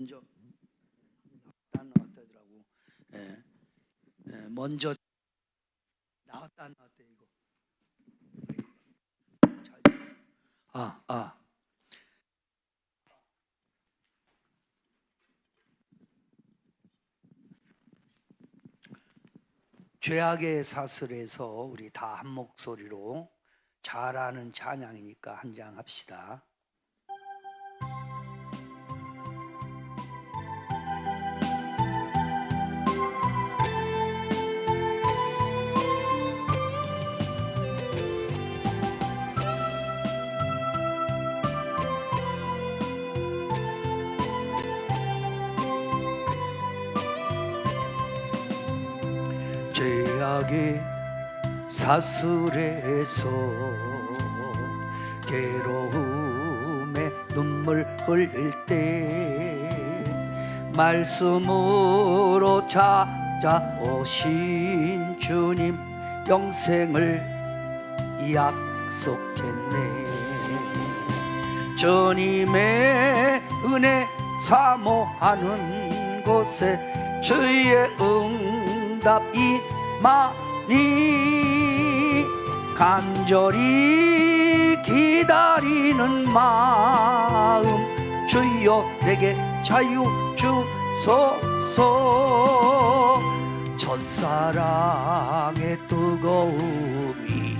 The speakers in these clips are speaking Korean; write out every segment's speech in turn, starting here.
먼저 나왔다더라고. 먼저 나왔다 이거. 죄악의 사슬에서 우리 다 한 목소리로 잘 아는 찬양이니까 한 장 합시다. 죄악의 사슬에서 괴로움에 눈물 흘릴 때 말씀으로 찾아오신 주님 영생을 약속했네. 주님의 은혜 사모하는 곳에 주의 응답이 많이 간절히 기다리는 마음 주여 내게 자유 주소서. 첫사랑의 뜨거움이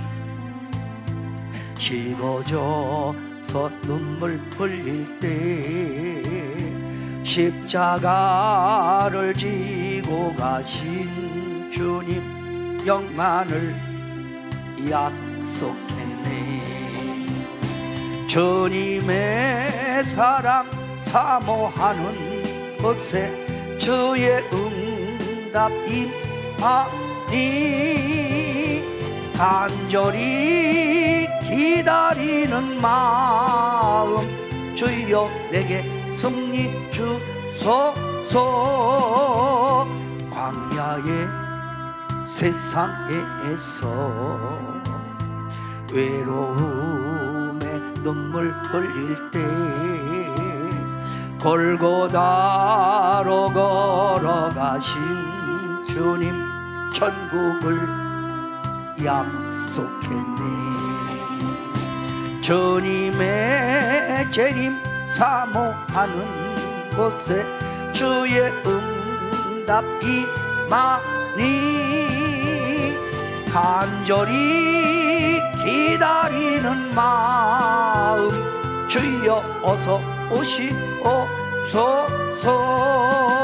식어져서 눈물 흘릴 때 십자가를 지고 가신 주님 영안을 약속했네. 주님의 사랑 사모하는 곳에 주의 응답이 많이 간절히 기다리는 마음 주여 내게 승리 주소서. 광야의 세상에서 외로움에 눈물 흘릴 때 골고다로 걸어가신 주님 천국을 약속했네. 주님의 재림 사모하는 곳에 주의 응답이 많이 간절히 기다리는 마음 주여 어서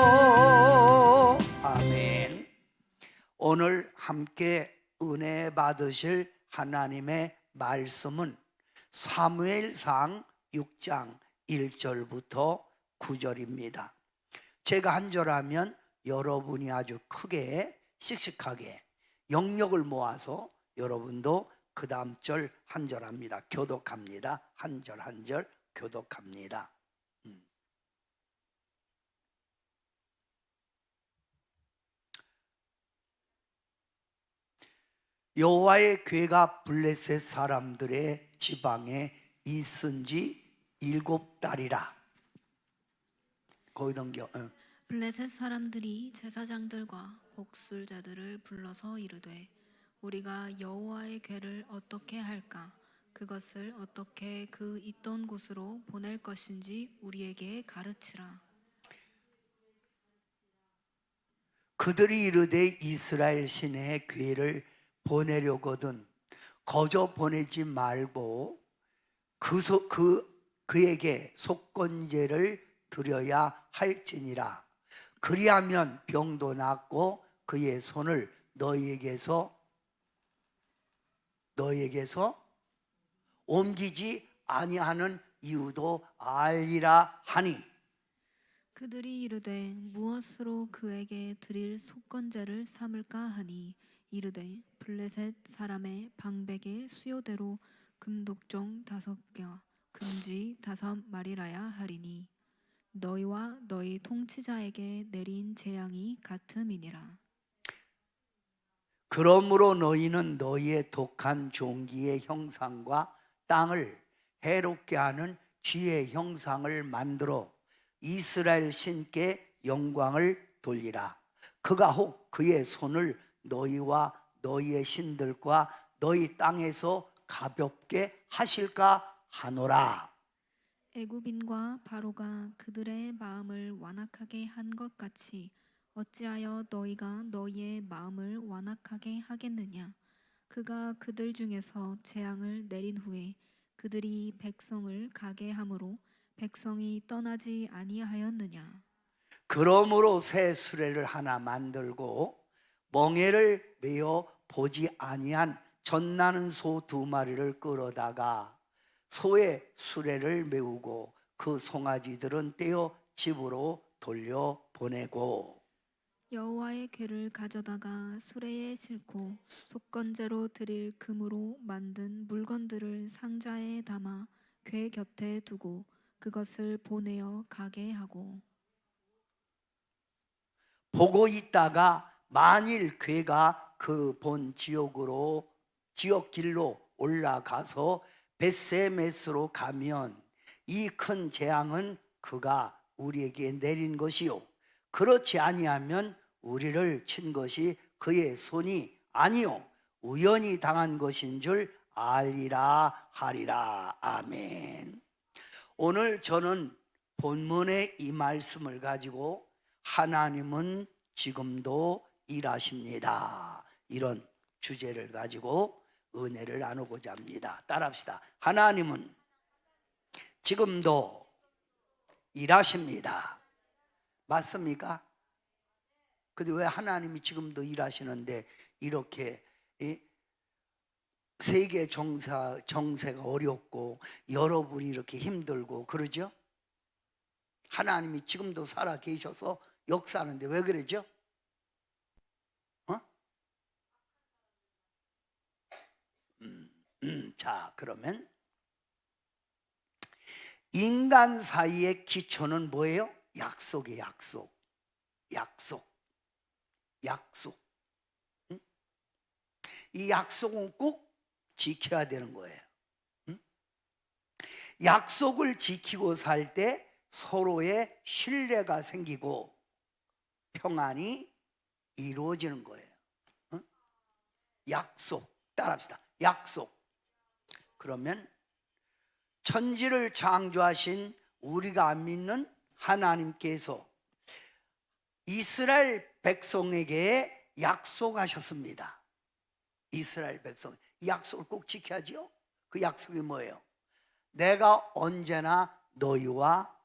오시옵소서. 아멘. 오늘 함께 은혜 받으실 하나님의 말씀은 사무엘상 6장 1절부터 9절입니다. 제가 한 절하면 여러분이 아주 크게 씩씩하게 영역을 모아서 여러분도 그 다음 절 한 절 합니다. 교독합니다. 한 절 한 절 교독합니다. 여호와의 궤가 블레셋 사람들의 지방에 있은 지 7달이라. 거기 넘겨. 블레셋 사람들이 제사장들과 복술자들을 불러서 이르되 우리가 여호와의 궤를 어떻게 할까? 그것을 어떻게 그 있던 곳으로 보낼 것인지 우리에게 가르치라. 그들이 이르되 이스라엘 시내에 궤를 보내려거든 거저 보내지 말고 그에게 속건제를 드려야 할지니라. 그리하면 병도 낫고 그의 손을 너희에게서 옮기지 아니하는 이유도 알리라 하니. 그들이 이르되 무엇으로 그에게 드릴 속건제를 삼을까 하니 이르되 블레셋 사람의 방백의 수요대로 금독종 5개 금쥐 5마리라야 하리니 너희와 너희 통치자에게 내린 재앙이 같음이니라. 그러므로 너희는 너희의 독한 종기의 형상과 땅을 해롭게 하는 쥐의 형상을 만들어 이스라엘 신께 영광을 돌리라. 그가 혹 그의 손을 너희와 너희의 신들과 너희 땅에서 가볍게 하실까 하노라. 애굽인과 바로가 그들의 마음을 완악하게 한 것 같이 어찌하여 너희가 너희의 마음을 완악하게 하겠느냐. 그가 그들 중에서 재앙을 내린 후에 그들이 백성을 가게 함으로 백성이 떠나지 아니하였느냐. 그러므로 새 수레를 하나 만들고 멍에를 메어 보지 아니한 젖나는 소 2마리를 끌어다가 소의 수레를 메우고 그 송아지들은 떼어 집으로 돌려 보내고 여호와의 궤를 가져다가 수레에 싣고 속건제로 드릴 금으로 만든 물건들을 상자에 담아 궤 곁에 두고 그것을 보내어 가게 하고 보고 있다가 만일 궤가 그 본 지역 길로 올라가서 벳세메스로 가면 이 큰 재앙은 그가 우리에게 내린 것이요 그렇지 아니하면 우리를 친 것이 그의 손이 아니요 우연히 당한 것인 줄 알리라 하리라. 아멘. 오늘 저는 본문의 이 말씀을 가지고 하나님은 지금도 일하십니다, 이런 주제를 가지고 은혜를 나누고자 합니다. 따라합시다. 하나님은 지금도 일하십니다. 맞습니까? 근데 왜 하나님이 지금도 일하시는데 이렇게 세계 정세가 어렵고 여러분이 이렇게 힘들고 그러죠? 하나님이 지금도 살아 계셔서 역사하는데 왜 그러죠? 자, 그러면 인간 사이의 기초는 뭐예요? 약속이에요. 약속. 이 약속은 꼭 지켜야 되는 거예요. 약속을 지키고 살 때 서로의 신뢰가 생기고 평안이 이루어지는 거예요. 약속. 따라합시다. 약속. 그러면 천지를 창조하신 우리가 안 믿는 하나님께서 이스라엘 백성에게 약속하셨습니다. 이스라엘 백성, 이 약속을 꼭 지켜야죠. 그 약속이 뭐예요? 내가 언제나 너희와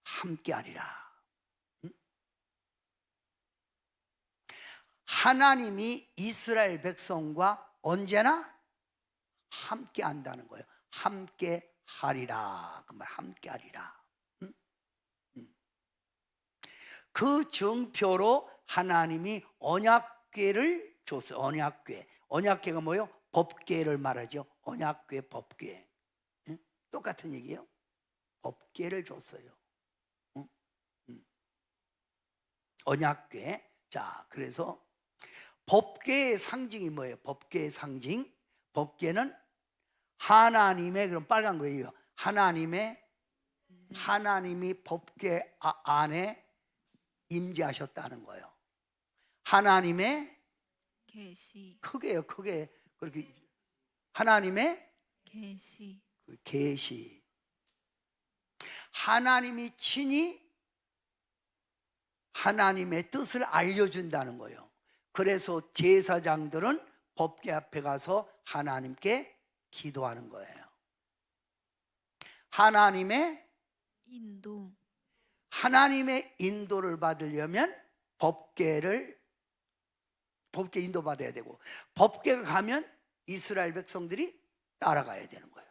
함께하리라. 하나님이 이스라엘 백성과 언제나 함께한다는 거예요. 함께하리라. 그 말 함께하리라. 그 증표로 하나님이 언약궤를 줬어요. 언약궤가 뭐예요? 법궤를 말하죠. 언약궤, 법궤. 똑같은 얘기예요. 법궤를 줬어요. 언약궤. 자, 그래서 법궤의 상징이 뭐예요? 법궤의 상징. 법궤는 하나님의, 그럼 빨간 거예요. 하나님이 법궤 안에 임재하셨다는 거예요. 하나님의 계시. 크게요, 크게. 그렇게 하나님의 계시. 하나님이 친히 하나님의 뜻을 알려준다는 거예요. 그래서 제사장들은 법궤 앞에 가서 하나님께 기도하는 거예요. 하나님의 인도를 받으려면 법궤 인도 받아야 되고, 법궤가 가면 이스라엘 백성들이 따라가야 되는 거예요.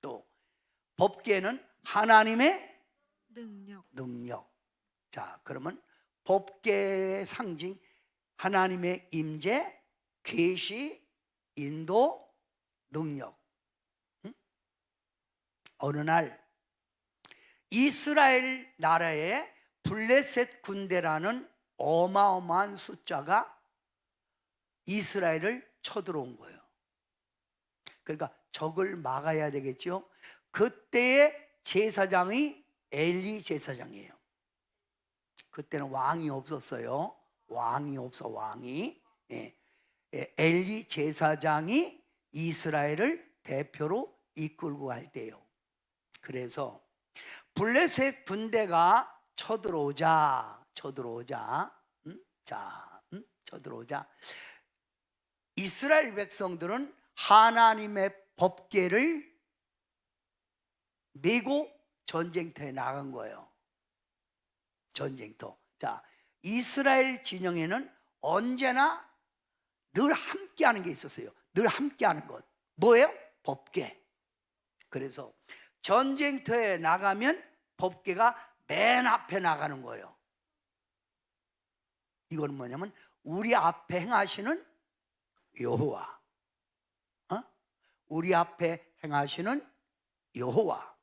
또 법궤는 하나님의 능력. 자, 그러면 법궤의 상징, 하나님의 임재, 계시, 인도, 능력. 어느 날 이스라엘 나라에 블레셋 군대라는 어마어마한 숫자가 이스라엘을 쳐들어온 거예요. 그러니까 적을 막아야 되겠죠. 그때의 제사장이 엘리 제사장이에요. 그때는 왕이 없었어요. 왕이 없어, 왕이. 예. 엘리 제사장이 이스라엘을 대표로 이끌고 갈 때요. 그래서 블레셋 군대가 쳐들어오자, 쳐들어오자. 이스라엘 백성들은 하나님의 법궤를 메고 전쟁터에 나간 거예요. 전쟁터. 자, 이스라엘 진영에는 언제나 늘 함께하는 게 있었어요. 늘 함께하는 것. 뭐예요? 법궤. 그래서 전쟁터에 나가면 법궤가 맨 앞에 나가는 거예요. 이건 뭐냐면 우리 앞에 행하시는 여호와, 우리 앞에 행하시는 여호와.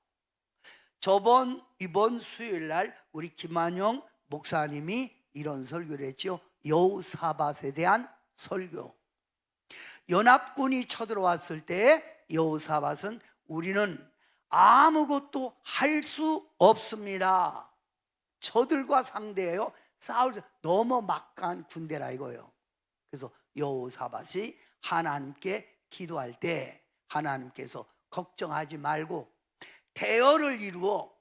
이번 수요일 날 우리 김한영 목사님이 이런 설교를 했죠. 여호사밧에 대한 설교. 연합군이 쳐들어왔을 때 여호사밧은 우리는 아무것도 할 수 없습니다. 저들과 상대해요. 싸울 수 너무 막강한 군대라 이거예요. 그래서 여호사밧이 하나님께 기도할 때 하나님께서 걱정하지 말고 대열을 이루어,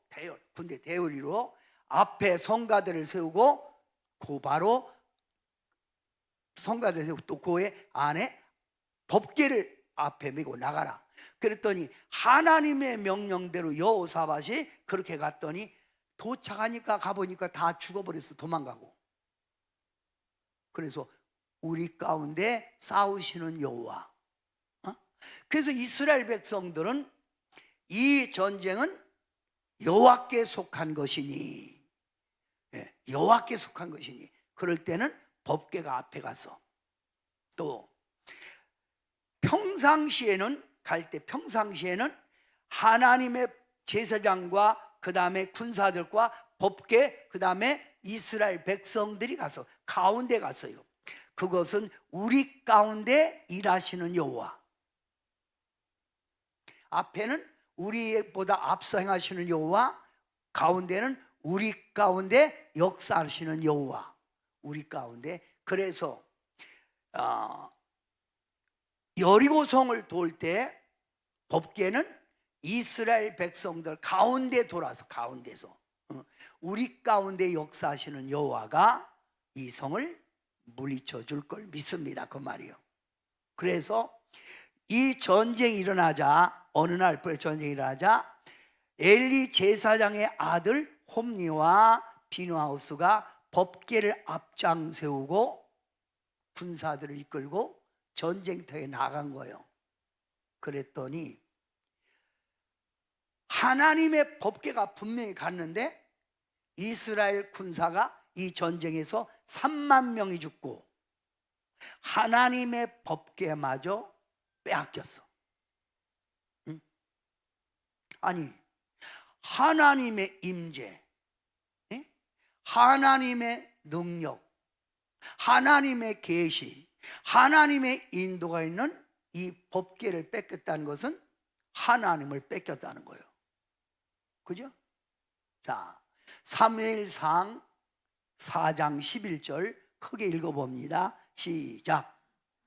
군대 대열을 이루어 앞에 성가대를 세우고 바로 성가대를 세우고 또 그 안에 법궤를 앞에 메고 나가라. 그랬더니 하나님의 명령대로 여호사밧이 그렇게 갔더니 도착하니까 가보니까 다 죽어버렸어. 도망가고. 그래서 우리 가운데 싸우시는 여호와. 그래서 이스라엘 백성들은 이 전쟁은 여호와께 속한 것이니, 여호와께 속한 것이니, 그럴 때는 법궤가 앞에 가서, 또 평상시에는 하나님의 제사장과 그 다음에 군사들과 법궤, 그 다음에 이스라엘 백성들이 가서 가운데 갔어요. 그것은 우리 가운데 일하시는 여호와. 앞에는 우리보다 앞서 행하시는 여호와, 가운데는 우리 가운데 역사하시는 여호와. 우리 가운데. 그래서 여리고성을 돌 때 법궤는 이스라엘 백성들 가운데 돌아서, 가운데서 우리 가운데 역사하시는 여호와가 이 성을 물리쳐 줄 걸 믿습니다. 그 말이요. 그래서 이 전쟁이 일어나자, 어느 날 전쟁이 일어나자 엘리 제사장의 아들 홈니와 비누하우스가 법궤를 앞장 세우고 군사들을 이끌고 전쟁터에 나간 거예요. 그랬더니 하나님의 법궤가 분명히 갔는데 이스라엘 군사가 이 전쟁에서 3만 명이 죽고 하나님의 법궤마저 빼앗겼어. 아니, 하나님의 임재, 하나님의 능력, 하나님의 계시, 하나님의 인도가 있는 이 법궤를 뺏겼다는 것은 하나님을 뺏겼다는 거예요. 그죠? 자, 사무엘상 4장 11절 크게 읽어봅니다. 시작.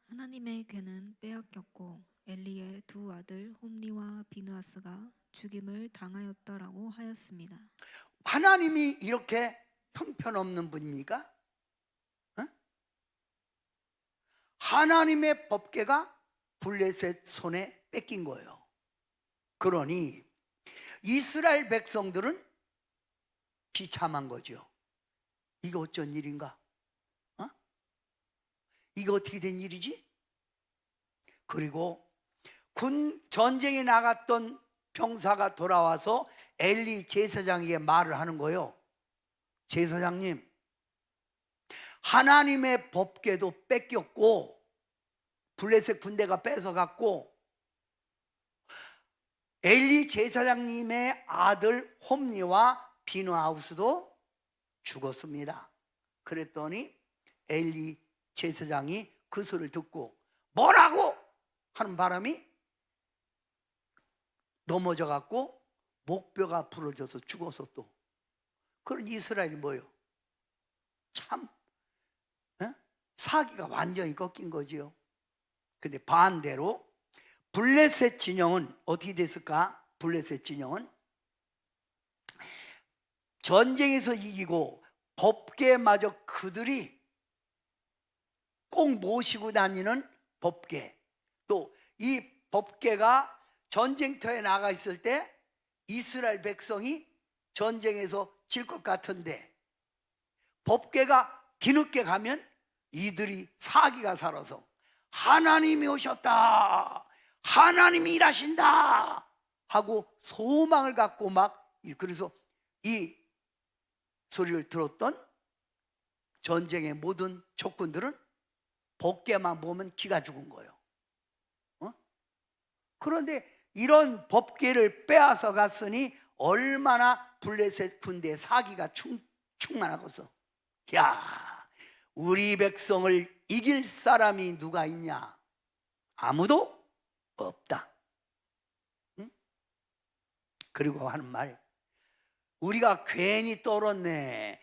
하나님의 궤는 빼앗겼고 엘리의 두 아들 홈니와 비느하스가 죽임을 당하였다라고 하였습니다. 하나님이 이렇게 형편없는 분입니까? 하나님의 법궤가 블레셋 손에 뺏긴 거예요. 그러니 이스라엘 백성들은 비참한 거죠. 이거 어쩐 일인가? 이거 어떻게 된 일이지? 그리고 전쟁에 나갔던 병사가 돌아와서 엘리 제사장에게 말을 하는 거예요. 제사장님, 하나님의 법궤도 뺏겼고 블레셋 군대가 뺏어갔고 엘리 제사장님의 아들 홈니와 비누하우스도 죽었습니다. 그랬더니 엘리 제사장이 그 소리를 듣고 뭐라고 하는 바람이 넘어져 갖고 목뼈가 부러져서 죽어서 또 그런 이스라엘이 뭐예요? 참 사기가 완전히 꺾인 거지요. 근데 반대로 블레셋 진영은 어떻게 됐을까? 블레셋 진영은 전쟁에서 이기고 법궤마저 그들이 꼭 모시고 다니는 법궤, 또 이 법궤가 전쟁터에 나가 있을 때 이스라엘 백성이 전쟁에서 질 것 같은데 법궤가 뒤늦게 가면 이들이 사기가 살아서 하나님이 오셨다, 하나님이 일하신다 하고 소망을 갖고 막, 그래서 이 소리를 들었던 전쟁의 모든 적군들은 법궤만 보면 기가 죽은 거예요. 그런데 이런 법궤를 빼앗아 갔으니 얼마나 블레셋 군대의 사기가 충만하겠어. 야, 우리 백성을 이길 사람이 누가 있냐? 아무도 없다. 응? 그리고 하는 말, 우리가 괜히 떨었네.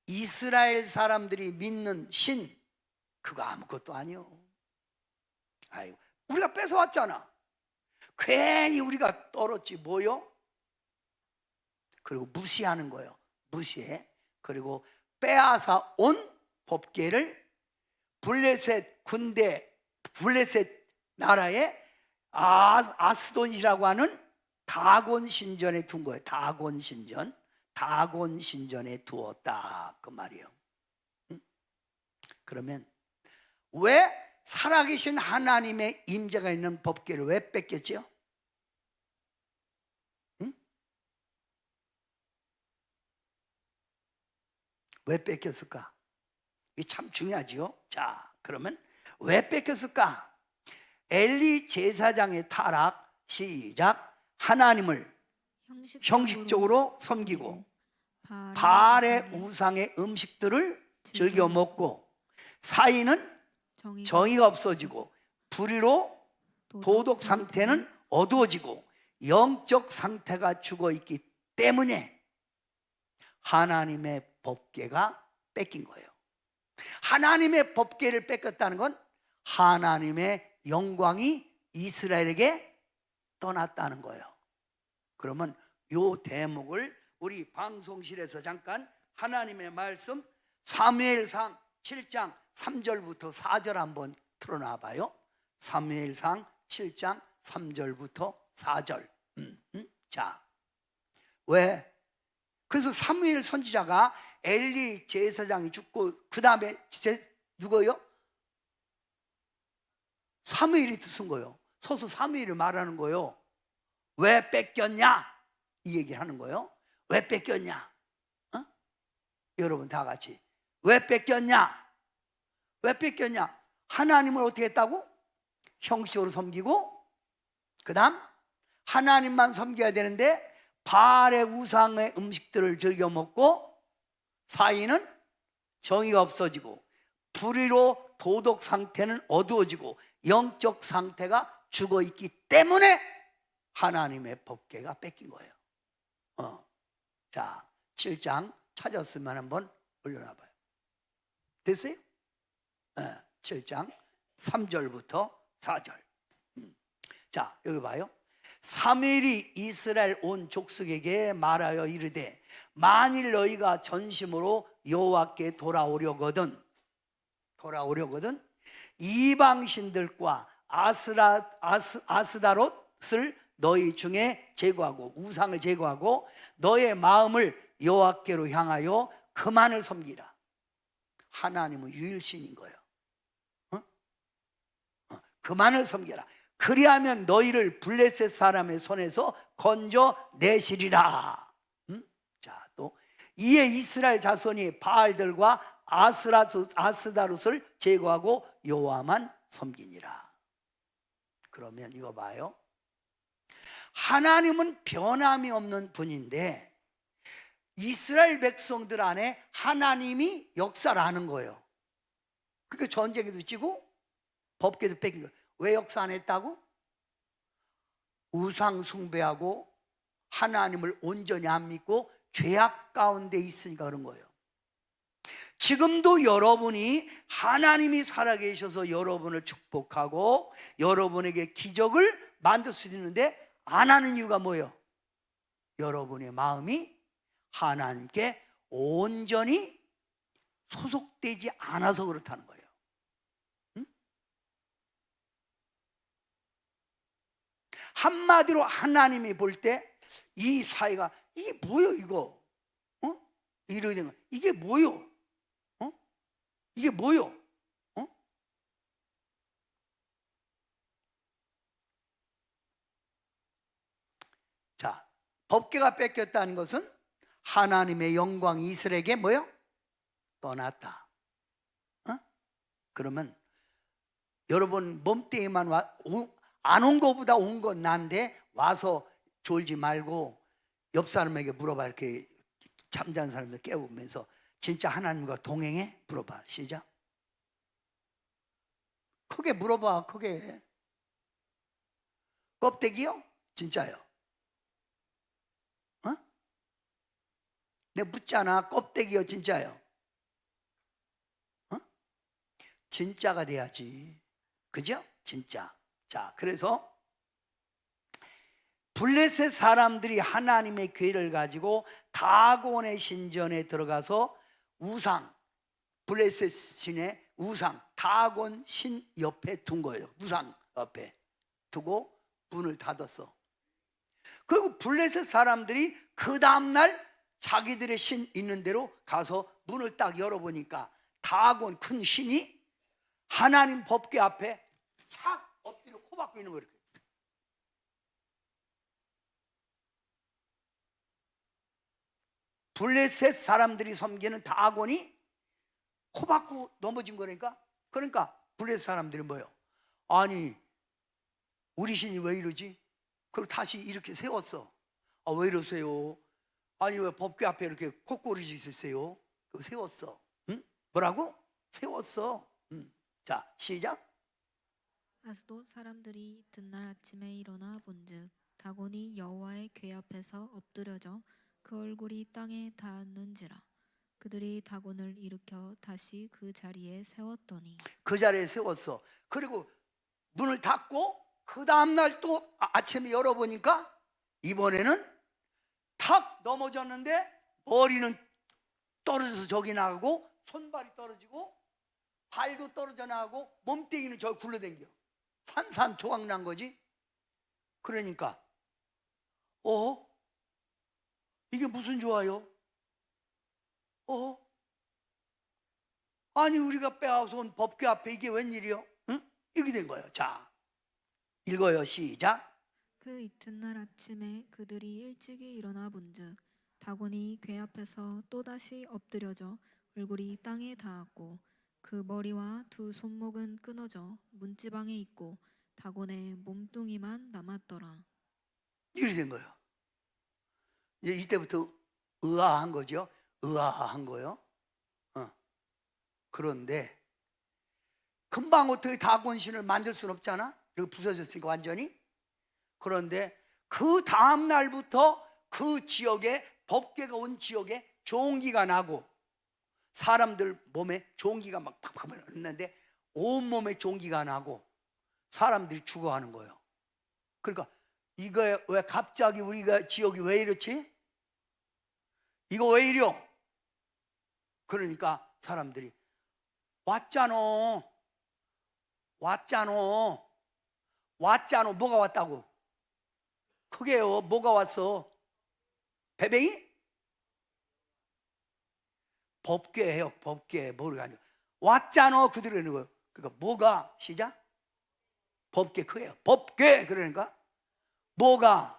이스라엘 사람들이 믿는 신, 그거 아무것도 아니요. 아이고, 우리가 뺏어왔잖아. 괜히 우리가 떨었지 뭐요? 그리고 무시하는 거예요. 무시해. 그리고 빼앗아 온 법궤를 블레셋 군대, 블레셋 나라의 아스돈이라고 하는 다곤 신전에 둔 거예요. 다곤 신전, 다곤 신전에 두었다 그 말이에요. 그러면 왜 살아계신 하나님의 임재가 있는 법궤를 왜 뺏겼죠? 응? 왜 뺏겼을까? 이게 참 중요하지요. 자, 그러면 왜 뺏겼을까? 엘리 제사장의 타락. 시작. 하나님을 형식적으로 섬기고 바알의 우상의 음식들을 즐겨 먹고 사이는 정의가 없어지고 불의로 도덕 상태는 어두워지고 영적 상태가 죽어있기 때문에 하나님의 법궤가 뺏긴 거예요. 하나님의 법궤를 뺏겼다는 건 하나님의 영광이 이스라엘에게 떠났다는 거예요. 그러면 요 대목을 우리 방송실에서 잠깐 하나님의 말씀 사무엘상 7장 3절부터 4절 한번 틀어놔 봐요. 사무엘상 7장 3절부터 4절. 자, 왜? 그래서 사무엘 선지자가 엘리 제사장이 죽고 그 다음에 누구요? 사무엘이 쓴 거예요. 서서 사무엘이 말하는 거예요. 왜 뺏겼냐? 이 얘기를 하는 거예요. 왜 뺏겼냐? 여러분 다 같이 왜 뺏겼냐? 왜 뺏겼냐? 하나님을 어떻게 했다고? 형식적으로 섬기고 그 다음 하나님만 섬겨야 되는데 바알의 우상의 음식들을 즐겨 먹고 사이는 정의가 없어지고 불의로 도덕 상태는 어두워지고 영적 상태가 죽어있기 때문에 하나님의 법궤가 뺏긴 거예요. 자, 7장 찾았으면 한번 올려놔봐요. 됐어요? 7장 3절부터 4절. 자, 여기 봐요. 사무엘이 이스라엘 온 족속에게 말하여 이르되 만일 너희가 전심으로 여호와께 돌아오려거든 이방신들과 아스다롯을 너희 중에 제거하고 우상을 제거하고 너의 마음을 여호와께로 향하여 그만을 섬기라. 하나님은 유일신인 거예요. 그만을 섬겨라. 그리하면 너희를 블레셋 사람의 손에서 건져내시리라. 자, 또 이에 이스라엘 자손이 바알들과 아스다롯을 제거하고 여호와만 섬기니라. 그러면 이거 봐요. 하나님은 변함이 없는 분인데 이스라엘 백성들 안에 하나님이 역사를 하는 거예요. 그러니까 전쟁에도 지고 법궤도 뺏긴 거예요. 왜 역사 안 했다고? 우상 숭배하고 하나님을 온전히 안 믿고 죄악 가운데 있으니까 그런 거예요. 지금도 여러분이 하나님이 살아계셔서 여러분을 축복하고 여러분에게 기적을 만들 수 있는데 안 하는 이유가 뭐예요? 여러분의 마음이 하나님께 온전히 소속되지 않아서 그렇다는 거예요. 응? 한마디로 하나님이 볼 때 이 사회가 이게 뭐요 이거? 이러게 된 거. 이게 뭐요? 이게 뭐요? 자, 법궤가 뺏겼다는 것은 하나님의 영광이 이스라엘에게 뭐요? 떠났다. 그러면 여러분 몸뚱이만 안 온 거보다 온 건 난데 와서 졸지 말고 옆 사람에게 물어봐. 이렇게 잠자는 사람들 깨우면서 진짜 하나님과 동행해? 물어봐. 시작. 크게 물어봐. 크게. 껍데기요? 진짜요? 내가 묻잖아. 껍데기요? 진짜요? 진짜가 돼야지. 그죠? 진짜. 자, 그래서 블레셋 사람들이 하나님의 괴를 가지고 다곤의 신전에 들어가서 우상, 블레셋 신의 우상, 다곤 신 옆에 둔 거예요. 우상 옆에 두고 문을 닫았어. 그리고 블레셋 사람들이 그 다음날 자기들의 신 있는 대로 가서 문을 딱 열어보니까 다곤 큰 신이 하나님 법궤 앞에 착 엎드려 코박고 있는 거예요. 블레셋 사람들이 섬기는 다곤이 코박고 넘어진 거니까. 그러니까 블레셋 사람들이 뭐예요? 아니 우리 신이 왜 이러지? 그리고 다시 이렇게 세웠어. 왜 이러세요? 아니 왜 법궤 앞에 이렇게 콧꼬리지 있으세요? 그거 세웠어. 응? 뭐라고? 세웠어. 자, 시작. 아스돗 사람들이 이튿날 아침에 일어나 본즉 다곤이 여호와의 궤 앞에서 엎드려져 그 얼굴이 땅에 닿았는지라. 그들이 다곤을 일으켜 다시 그 자리에 세웠더니 그 자리에 세웠어. 그리고 문을 닫고 그 다음날 또 아침에 열어보니까 이번에는 탁 넘어졌는데 머리는 떨어져서 저기 나가고 손발이 떨어지고 발도 떨어져 나가고 몸뚱이는 저기 굴러댕겨. 산산조각 난 거지. 그러니까 이게 무슨 좋아요? 아니 우리가 빼앗아온 법궤 앞에 이게 웬일이요? 응? 이렇게 된 거예요. 자, 읽어요. 시작. 그 이튿날 아침에 그들이 일찍이 일어나 본즉 다곤이 궤 앞에서 또다시 엎드려져 얼굴이 땅에 닿았고 그 머리와 두 손목은 끊어져 문지방에 있고 다곤의 몸뚱이만 남았더라. 이렇게 된 거예요. 이제 이때부터 의아한 거죠. 의아한 거요. 그런데 금방 어떻게 다곤신을 만들 수는 없잖아. 그리고 부서졌으니까 완전히. 그런데 그 다음 날부터 그 지역에 법궤가 온 지역에 종기가 나고 사람들 몸에 종기가 막 팍팍 났는데 온몸에 종기가 나고 사람들이 죽어가는 거예요. 그러니까 이거 왜 갑자기 우리가 지역이 왜 이렇지? 이거 왜 이려? 그러니까 사람들이 왔잖아. 뭐가 왔다고? 그게요. 뭐가 왔어? 배뱅이? 법궤예요. 법궤. 뭐가 아니고 왔잖아. 그대로 있는 거예요. 그러니까 뭐가 시작? 법궤 그게요. 법궤. 그러니까 뭐가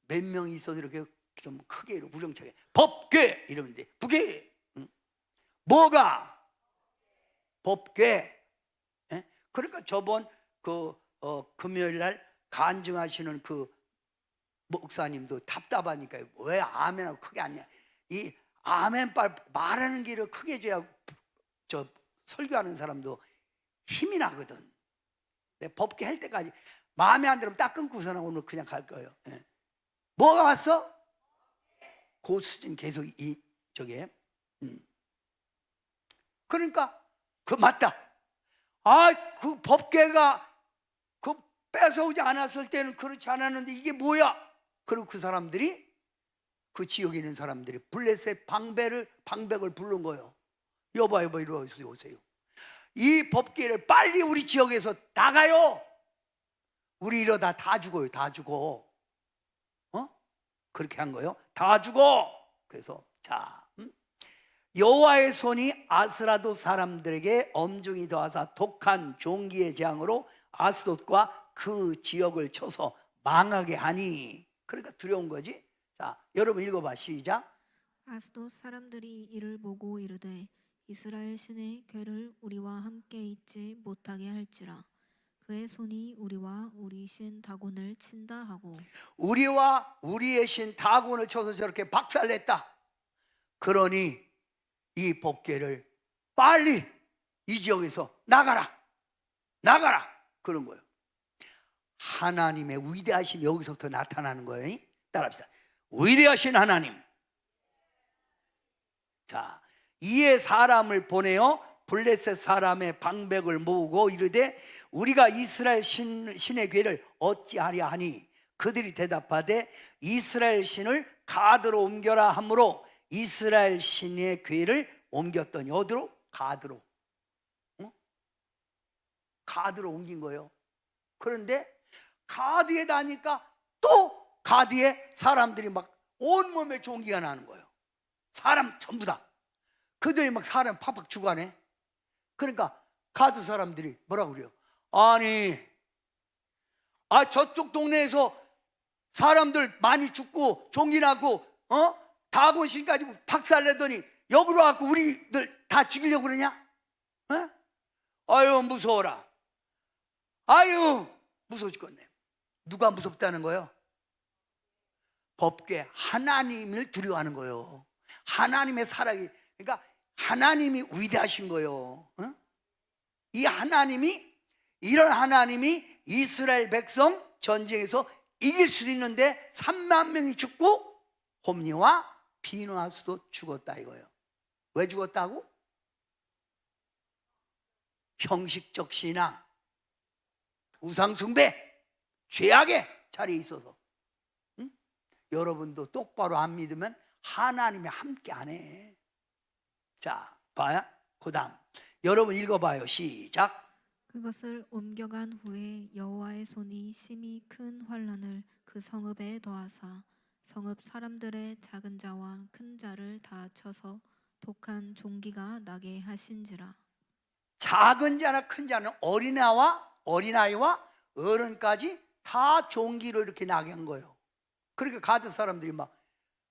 몇 명이 있어도 이렇게 좀 크게 우렁차게 법궤 이러면 돼. 부궤. 뭐가 법궤. 그러니까 저번 금요일 날 간증하시는 그 목사님도 답답하니까 왜 아멘하고 크게 하냐. 이 아멘 말하는 길을 크게 해줘야 저 설교하는 사람도 힘이 나거든. 내 법궤 할 때까지 마음에 안 들으면 딱 끊고서 오늘 그냥 갈 거예요. 예. 뭐가 왔어? 그 수준 계속 저게. 그러니까 그 맞다. 그 법궤가 그 뺏어오지 않았을 때는 그렇지 않았는데 이게 뭐야? 그리고 그 사람들이 그 지역에 있는 사람들이 블레셋 방백을 부른 거예요. 여보 이리 오세요. 이 법궤를 빨리 우리 지역에서 나가요. 우리 이러다 다 죽어요. 다 죽어. 그렇게 한 거예요. 다 죽어. 그래서 여호와의 손이 아스라도 사람들에게 엄중히 더하사 독한 종기의 재앙으로 아스돗과 그 지역을 쳐서 망하게 하니. 그러니까 두려운 거지. 자, 여러분 읽어봐. 시작. 아스돗 사람들이 이를 보고 이르되 이스라엘 신의 궤를 우리와 함께 있지 못하게 할지라. 그의 손이 우리와 우리 신 다곤을 친다 하고. 우리와 우리의 신 다곤을 쳐서 저렇게 박살냈다. 그러니 이 법궤를 빨리 이 지역에서 나가라 그런 거예요. 하나님의 위대하심이 여기서부터 나타나는 거예요. 따라합시다. 위대하신 하나님. 자, 이에 사람을 보내어 블레셋 사람의 방백을 모으고 이르되 우리가 이스라엘 신의 궤를 어찌하랴 하니 그들이 대답하되 이스라엘 신을 가드로 옮겨라 하므로 이스라엘 신의 궤를 옮겼더니 어디로? 가드로. 가드로 옮긴 거예요. 그런데 가드에 다니까 또 가드에 사람들이 막 온몸에 종기가 나는 거예요. 사람 전부 다. 그들이 막 사람 팍팍 죽어가네. 그러니까 가드 사람들이 뭐라고 그래요? 아니, 저쪽 동네에서 사람들 많이 죽고 종기 나고 다곤신까지 박살내더니 여기로 와서 우리들 다 죽이려고 그러냐? 아유 무서워라. 아유 무서워 죽겠네. 누가 무섭다는 거예요? 법궤 하나님을 두려워하는 거예요. 하나님의 사랑이, 그러니까 하나님이 위대하신 거예요. 이 하나님이, 이런 하나님이 이스라엘 백성 전쟁에서 이길 수도 있는데 3만 명이 죽고 홈리와 비누하스도 죽었다 이거예요. 왜 죽었다고? 형식적 신앙, 우상숭배, 죄악의 자리에 있어서. 여러분도 똑바로 안 믿으면 하나님이 함께 안 해. 자, 봐요. 그 다음 여러분 읽어봐요. 시작. 그것을 옮겨간 후에 여호와의 손이 심히 큰 환난을 그 성읍에 더하사 성읍 사람들의 작은 자와 큰 자를 다 쳐서 독한 종기가 나게 하신지라. 작은 자나 큰 자는 어린아이와 어른까지 다 종기를 이렇게 나게 한 거예요. 그러니까 가드 사람들이 막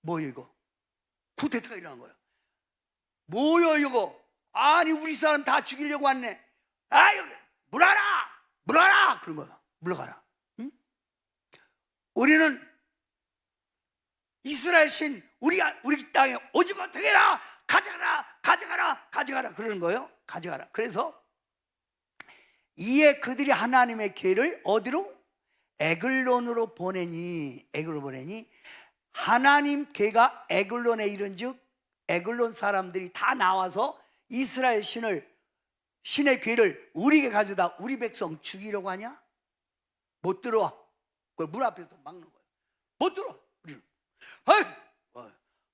뭐야 이거? 쿠데타가 일어난 거예요. 뭐야 이거? 아니 우리 사람 다 죽이려고 왔네. 여기 물어라 그런 거야. 물러가라. 응? 우리는 이스라엘 신 우리 땅에 오지 못하게 해라. 가져가라 그러는 거예요. 가져가라. 그래서 이에 그들이 하나님의 궤를 어디로? 에글론으로 보내니 하나님 궤가 에글론에 이른즉 에글론 사람들이 다 나와서 이스라엘 신의 궤를 우리에게 가져다 우리 백성 죽이려고 하냐? 못 들어와. 그 문 앞에서 막는 거예요. 못 들어와. 우리는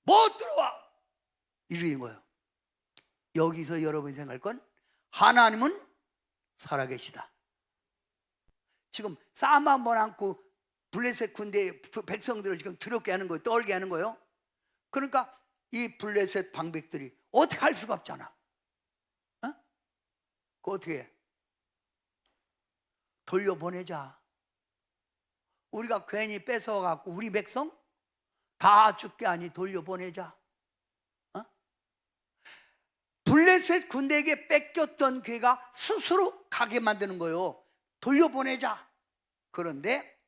못 들어와. 이러는 거예요. 여기서 여러분이 생각할 건 하나님은 살아계시다. 지금 싸움 한번 안고 블레셋 군대 백성들을 지금 두렵게 하는 거예요. 떨게 하는 거예요. 그러니까 이 블레셋 방백들이 어떻게 할 수가 없잖아. 그거 어떻게 해? 돌려보내자. 우리가 괜히 뺏어갖고 우리 백성 다 죽게 하니 돌려보내자. 블레셋 군대에게 뺏겼던 궤가 스스로 가게 만드는 거예요. 돌려보내자. 그런데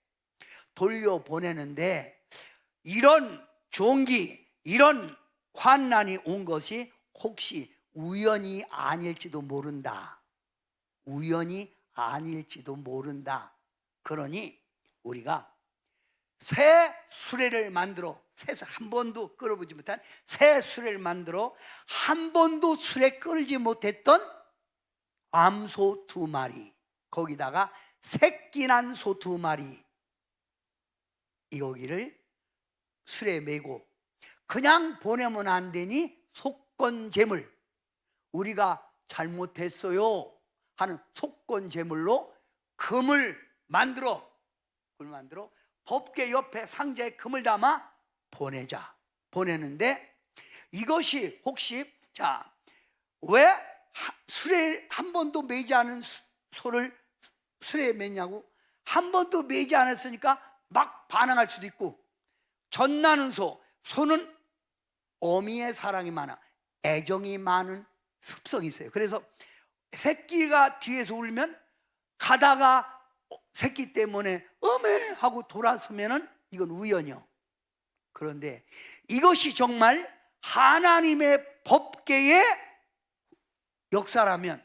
돌려보내는데 이런 종기, 이런 환난이 온 것이 혹시 우연이 아닐지도 모른다. 우연이 아닐지도 모른다. 그러니 우리가 새 수레를 만들어, 새서 한 번도 끌어보지 못한 새 수레를 만들어 한 번도 수레 끌지 못했던 암소 2마리, 거기다가 새끼 난 소 2마리, 이 고기를 수레에 메고 그냥 보내면 안 되니 속건제물, 우리가 잘못했어요 하는 속건제물로 금을 만들어 법궤 옆에 상자에 금을 담아 보내는데, 이것이 혹시 왜 수레 한 번도 매지 않은 소를 수레에 매냐고? 한 번도 매지 않았으니까 막 반항할 수도 있고, 젖나는 소는 어미의 사랑이 많아 애정이 많은 습성이 있어요. 그래서 새끼가 뒤에서 울면 가다가 새끼 때문에 어메 하고 돌아서면은 이건 우연이요. 그런데 이것이 정말 하나님의 법궤의 역사라면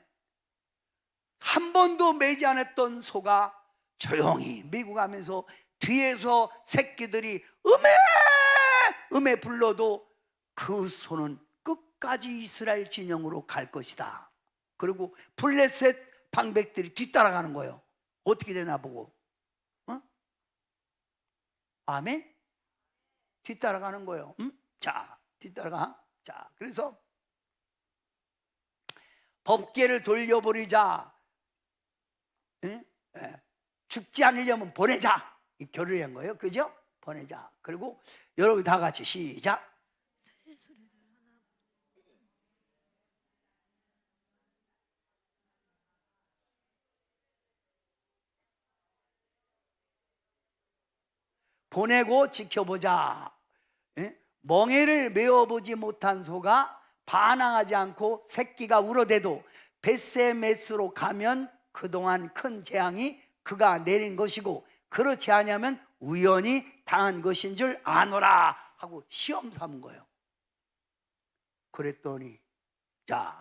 한 번도 매지 않았던 소가 조용히 메고 가면서 뒤에서 새끼들이 음에 불러도 그 소는 끝까지 이스라엘 진영으로 갈 것이다. 그리고 블레셋 방백들이 뒤따라가는 거예요. 어떻게 되나 보고, 아멘? 뒤따라가는 거예요. 뒤따라가. 그래서 법궤를 돌려버리자, 죽지 않으려면 보내자, 이 결의를 한 거예요. 그죠? 보내자. 그리고 여러분 다 같이 시작. 보내고 지켜보자. 멍에를 메어보지 못한 소가 반항하지 않고 새끼가 울어대도 벳세메스로 가면 그동안 큰 재앙이 그가 내린 것이고, 그렇지 않으면 우연히 당한 것인 줄 아노라 하고 시험 삼은 거예요. 그랬더니,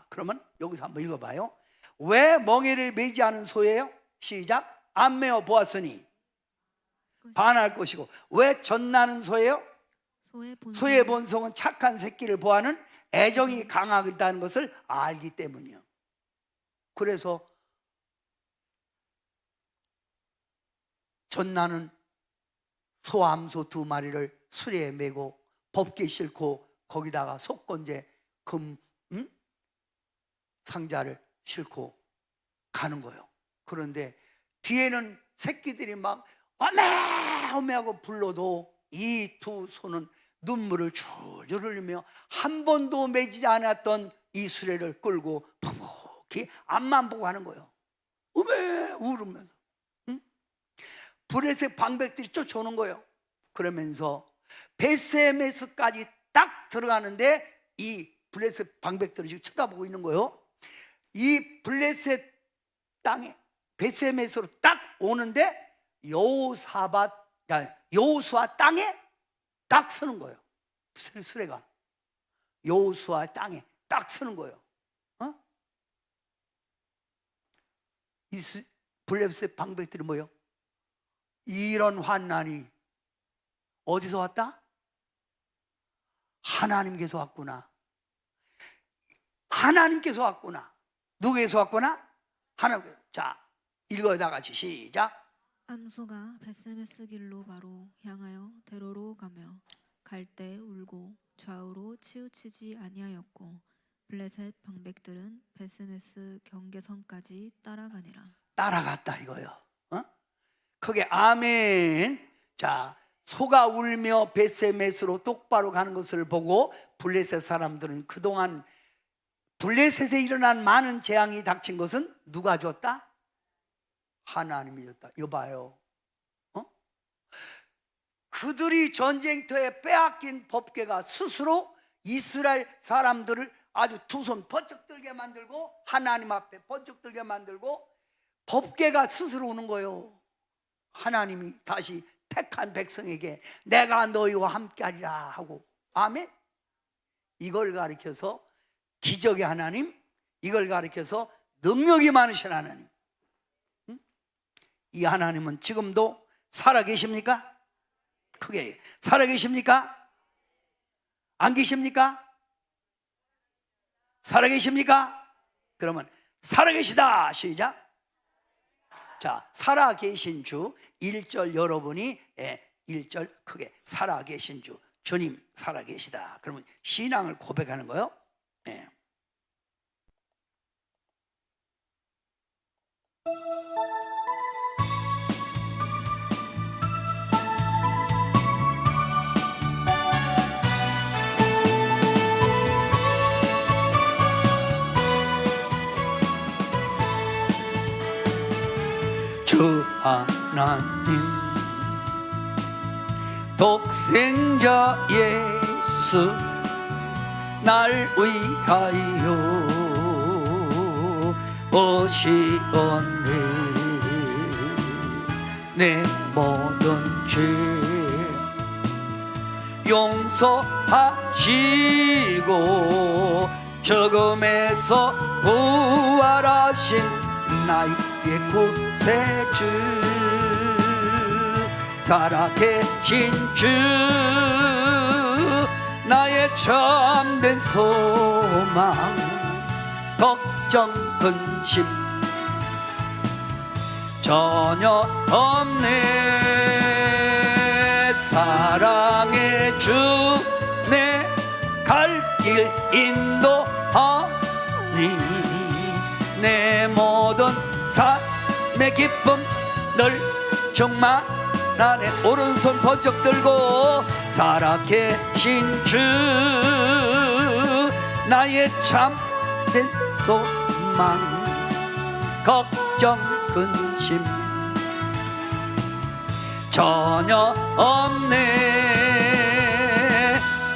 그러면 여기서 한번 읽어봐요. 왜 멍에를 매지 않은 소예요? 시작. 안 메어 보았으니 반할 것이고. 왜 젖나는 소예요? 소의 본성은 착한 새끼를 보아하는 애정이 강하다는 것을 알기 때문이요. 그래서 젖나는 소, 암소 2마리를 수레에 메고 법궤 싣고 거기다가 속건제 금 상자를 싣고 가는 거예요. 그런데 뒤에는 새끼들이 막 어메 하고 불러도 이 2 소는 눈물을 줄줄 흘리며 한 번도 매지 않았던 이 수레를 끌고 푹푹히 앞만 보고 하는 거예요. 어메 울으면서. 블레셋 방백들이 쫓아오는 거예요. 그러면서 벳세메스까지 딱 들어가는데 이 블레셋 방백들이 지금 쳐다보고 있는 거예요. 이 블레셋 땅에 벳세메스로 딱 오는데 여호수아 땅에 딱 서는 거예요. 수레가 여호수아 땅에 딱 서는 거예요. 이 블레셋 방백들이 뭐예요? 이런 환난이 어디서 왔다? 하나님께서 왔구나. 하나님께서 왔구나. 누구에서 왔구나? 하나님. 읽어요. 다 같이 시작. 암소가 벳세메스 길로 바로 향하여 대로로 가며 갈 때 울고 좌우로 치우치지 아니하였고, 블레셋 방백들은 벳세메스 경계선까지 따라가니라. 따라갔다 이거요. 그게 아멘. 소가 울며 벳세메스로 똑바로 가는 것을 보고 블레셋 사람들은 그동안 블레셋에 일어난 많은 재앙이 닥친 것은 누가 줬다? 하나님이 줬다. 이거 봐요. 그들이 전쟁터에 빼앗긴 법궤가 스스로 이스라엘 사람들을 아주 2손 번쩍 들게 만들고 하나님 앞에 번쩍 들게 만들고 법궤가 스스로 오는 거예요. 하나님이 다시 택한 백성에게 내가 너희와 함께하리라 하고. 아멘. 이걸 가리켜서 기적의 하나님, 이걸 가리켜서 능력이 많으신 하나님. 이 하나님은 지금도 살아계십니까? 크게 살아계십니까? 안 계십니까? 살아계십니까? 그러면 살아계시다 시작. 자, 살아계신 주 1절 여러분이 1절 크게 살아계신 주 주님 살아계시다. 그러면 신앙을 고백하는 거예요. 예. 주 하나님 독생자 예수 날 위하여 오시었네. 내 모든 죄 용서하시고 죽음에서 부활하신 나의 구세주 살아계신 주 나의 참된 소망 걱정 근심 전혀 없네. 사랑의 주 내 갈 길 인도하니 내 모든 삶의 기쁨 늘 충만하네. 오른손 번쩍 들고 살아계신 주 나의 참된 소망 걱정 근심 전혀 없네.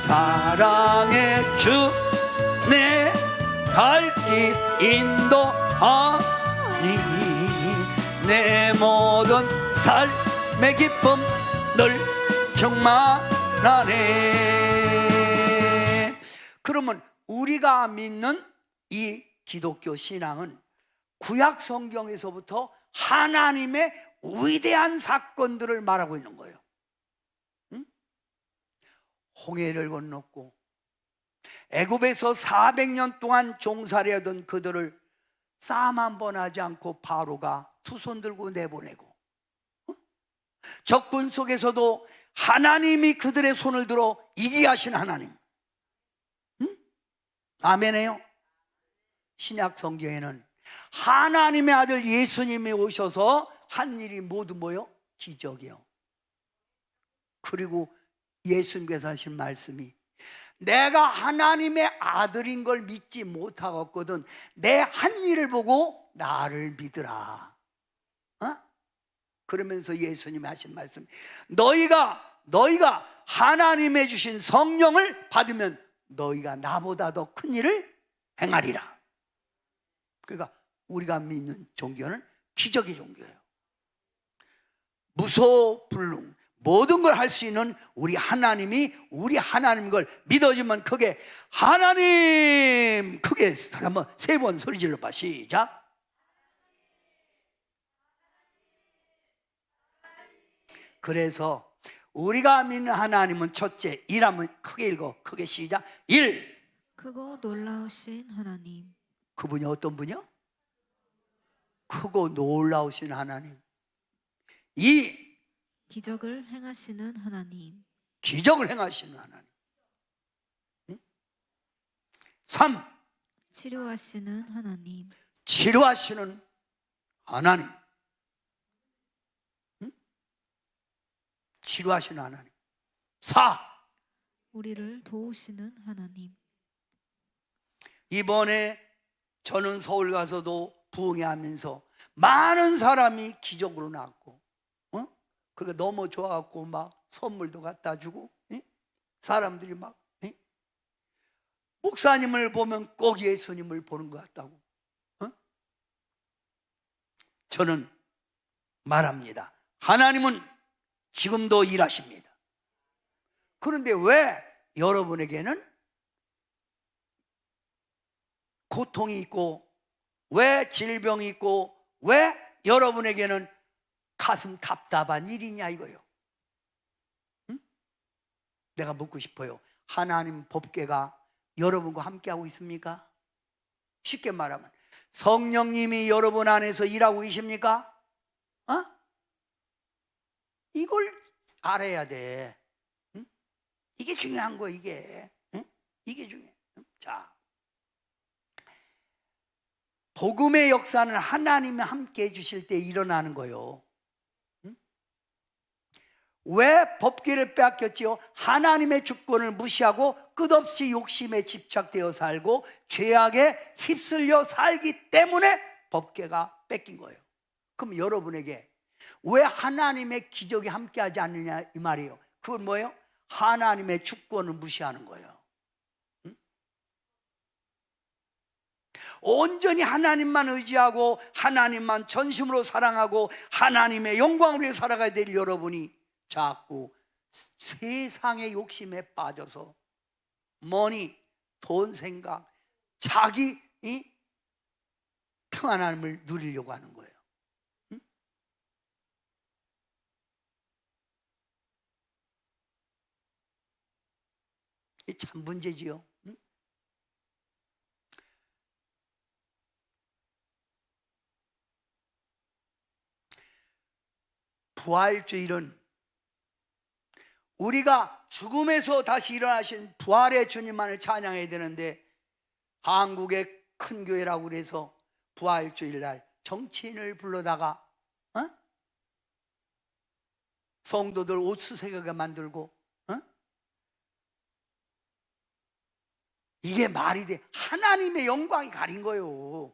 사랑의 주 내 갈 길 인도하니 내 모든 삶의 기쁨 늘 충만하네. 그러면 우리가 믿는 이 기독교 신앙은 구약 성경에서부터 하나님의 위대한 사건들을 말하고 있는 거예요. 응? 홍해를 건넜고 애굽에서 400년 동안 종살이하던 그들을 싸움 한 번 하지 않고 바로가 두 손 들고 내보내고, 적군 속에서도 하나님이 그들의 손을 들어 이기게 하신 하나님. 아멘해요. 신약 성경에는 하나님의 아들 예수님이 오셔서 한 일이 모두 뭐요? 기적이요. 그리고 예수님께서 하신 말씀이 내가 하나님의 아들인 걸 믿지 못하겠거든 내 한 일을 보고 나를 믿으라. 그러면서 예수님이 하신 말씀, 너희가 하나님의 주신 성령을 받으면 너희가 나보다 더 큰 일을 행하리라. 그러니까 우리가 믿는 종교는 기적의 종교예요. 무소불능 모든 걸 할 수 있는 우리 하나님이 우리 하나님 걸 믿어지면 크게 하나님, 크게 한번 3번 소리 질러봐. 시작. 그래서 우리가 믿는 하나님은 첫째, 일하면 크게 읽어. 크게 시작. 일, 크고 놀라우신 하나님. 그분이 어떤 분이요? 크고 놀라우신 하나님. 이, 기적을 행하시는 하나님. 기적을 행하시는 하나님. 3, 치료하시는 하나님. 치료하시는 하나님. 치료하시는 하나님. 4, 우리를 도우시는 하나님. 이번에 저는 서울 가서도 부흥회하면서 많은 사람이 기적으로 나왔고, 그러니까 너무 좋아갖고 막 선물도 갖다 주고, 사람들이 막 목사님을 보면 꼭 예수님을 보는 것 같다고. 저는 말합니다. 하나님은 지금도 일하십니다. 그런데 왜 여러분에게는 고통이 있고, 왜 질병이 있고, 왜 여러분에게는 가슴 답답한 일이냐 이거요. 응? 내가 묻고 싶어요. 하나님 법궤가 여러분과 함께하고 있습니까? 쉽게 말하면 성령님이 여러분 안에서 일하고 계십니까? 이걸 알아야 돼. 응? 이게 중요한 거야, 이게. 응? 이게 중요해. 응? 자, 복음의 역사는 하나님이 함께 해주실 때 일어나는 거예요. 응? 왜 법궤를 빼앗겼지요? 하나님의 주권을 무시하고 끝없이 욕심에 집착되어 살고 죄악에 휩쓸려 살기 때문에 법궤가 뺏긴 거예요. 그럼 여러분에게 왜 하나님의 기적이 함께하지 않느냐 이 말이에요. 그건 뭐예요? 하나님의 주권을 무시하는 거예요. 응? 온전히 하나님만 의지하고 하나님만 전심으로 사랑하고 하나님의 영광을 위해 살아가야 될 여러분이 자꾸 세상의 욕심에 빠져서 머니, 돈 생각, 자기 평안함을 누리려고 하는 거예요. 응? 이게 참 문제지요. 응? 부활주일은 우리가 죽음에서 다시 일어나신 부활의 주님만을 찬양해야 되는데 한국의 큰 교회라고 그래서 부활주일날 정치인을 불러다가 성도들 옷 수색하게 만들고 이게 말이 돼? 하나님의 영광이 가린 거예요.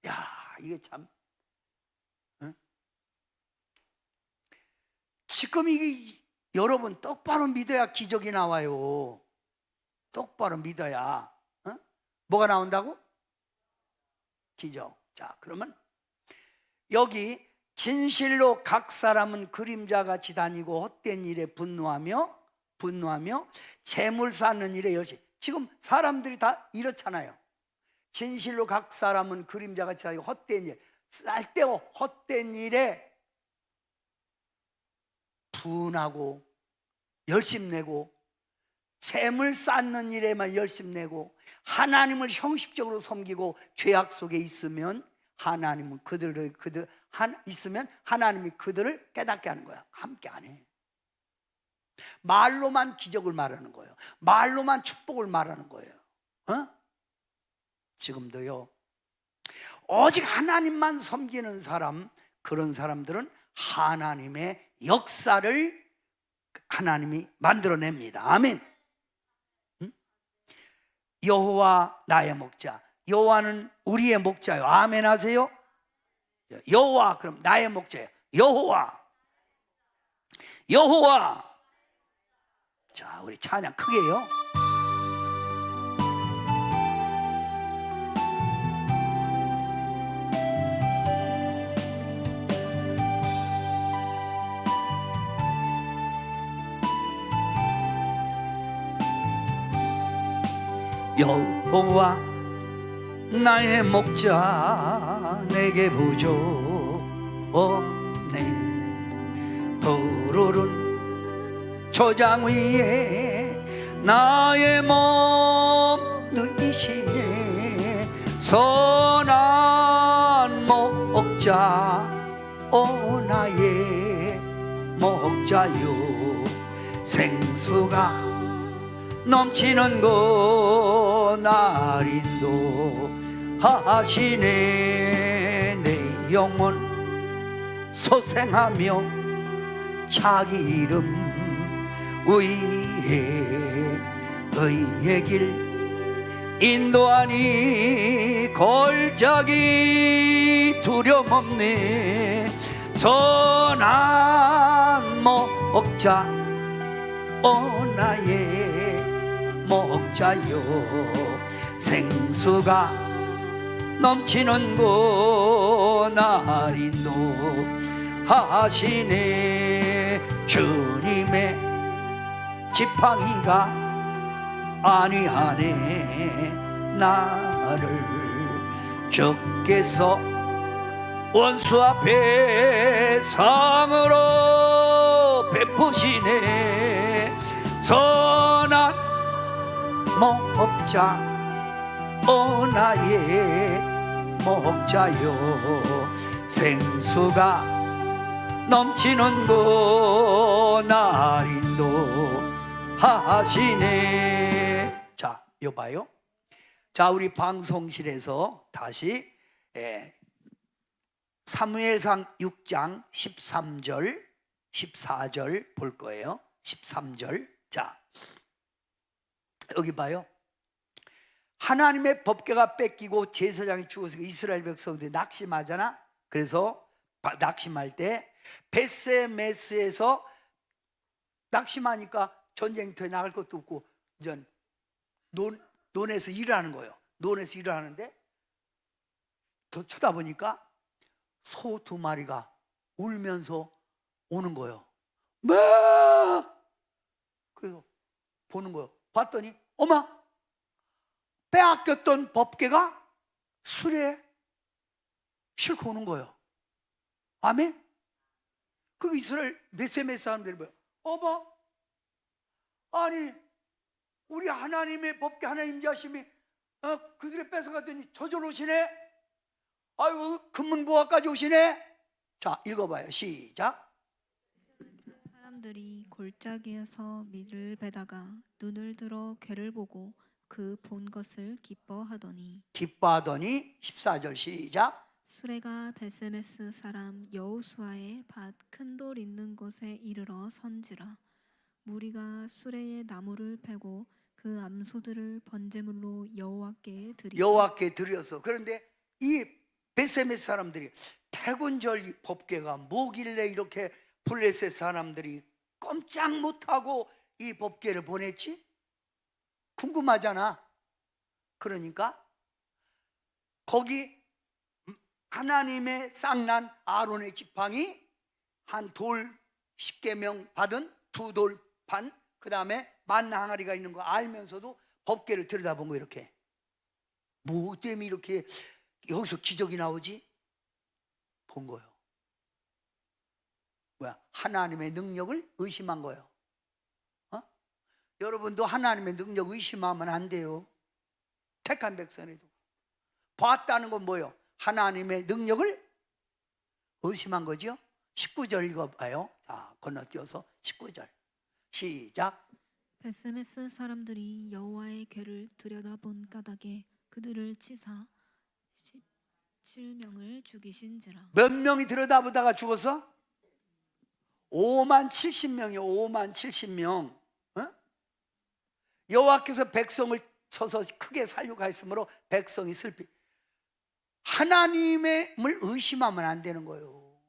야, 이게 참 지금 이게 여러분 똑바로 믿어야 기적이 나와요. 똑바로 믿어야 뭐가 나온다고? 기적. 자, 그러면 여기 진실로 각 사람은 그림자같이 다니고 헛된 일에 분노하며 재물 쌓는 일에 열심. 지금 사람들이 다 이렇잖아요. 진실로 각 사람은 그림자같이 다니고 헛된 일, 쓸데없고 헛된 일에 분하고 열심 내고 재물 쌓는 일에만 열심 내고 하나님을 형식적으로 섬기고 죄악 속에 있으면 하나님은 있으면 하나님이 그들을 깨닫게 하는 거야. 함께 안 해. 말로만 기적을 말하는 거예요. 말로만 축복을 말하는 거예요. 지금도요. 오직 하나님만 섬기는 사람, 그런 사람들은 하나님의 역사를 하나님이 만들어냅니다. 아멘. 여호와 나의 목자. 여호와는 우리의 목자요. 아멘 하세요. 여호와, 그럼 나의 목자예요. 여호와. 자, 우리 찬양 크게 해요. 여호와 나의 목자 내게 부족 없네. 푸르른 초장 위에 나의 몸 누이시네. 선한 목자 오 나의 목자요. 생수가 넘치는 곳 날인도 하시네. 내 영혼 소생하며 자기 이름 위해 의의 길 인도하니 골짜기 두려움 없네. 선한 목자 오 나의 목자요. 생수가 넘치는 곳 날인도 하시네. 주님의 지팡이가 안위하네. 나를 적게서 원수 앞에 상으로 베푸시네. 선한 목자 나의 목자여, 생수가 넘치는 곳 날 인도하시네. 자, 이거 봐요. 자, 우리 방송실에서 다시 사무엘상 6장 13절 14절 볼 거예요. 13절. 자, 여기 봐요. 하나님의 법궤가 뺏기고 제사장이 죽어서 이스라엘 백성들이 낙심하잖아. 그래서 낙심할 때 베세메스에서 낙심하니까 전쟁터에 나갈 것도 없고 이제 논에서 일을 하는 거예요. 논에서 일을 하는데 더 쳐다보니까 소 2마리가 울면서 오는 거예요. 뭐? 그래서 보는 거예요. 봤더니 어마, 빼앗겼던 법궤가 수레에 싣고 오는 거예요. 아멘? 그 이스라엘 베세메스 사람들이 뭐야? 어머, 아니 우리 하나님의 법궤 하나님 자심이 그들이 뺏어갔더니 저절로 오시네. 아이고, 금문보화까지 오시네. 자, 읽어봐요. 시작. 사람들이 골짜기에서 밀을 베다가 눈을 들어 괴를 보고 그 본 것을 기뻐하더니 14절 시작. 수레가 베세메스 사람 여호수아의 밭 큰 돌 있는 곳에 이르러 선지라. 무리가 수레에 나무를 패고 그 암소들을 번제물로 여호와께 드려서. 그런데 이 베세메스 사람들이 태군절 법궤가 뭐길래 이렇게 블레셋 사람들이 꼼짝 못하고 이 법궤를 보냈지? 궁금하잖아. 그러니까 거기 하나님의 쌍난 아론의 지팡이 한 돌 10계명 받은 2돌판, 그 다음에 만나 항아리가 있는 거 알면서도 법궤를 들여다본 거. 이렇게 뭐 때문에 이렇게 여기서 기적이 나오지? 본 거예요. 뭐야? 하나님의 능력을 의심한 거예요. 여러분도 하나님의 능력 의심하면 안 돼요. 택한 백성에도 봤다는 건 뭐예요? 하나님의 능력을 의심한 거죠. 19절 읽어봐요. 자, 건너뛰어서 19절 시작. 베세메스 사람들이 여호와의 궤를 들여다본 까닭에 그들을 치사 17명을 죽이신지라. 몇 명이 들여다보다가 죽었어? 5만 70명이요. 5만 70명. 여호와께서 백성을 쳐서 크게 살려가했으므로 백성이 슬피. 하나님을 의심하면 안 되는 거예요.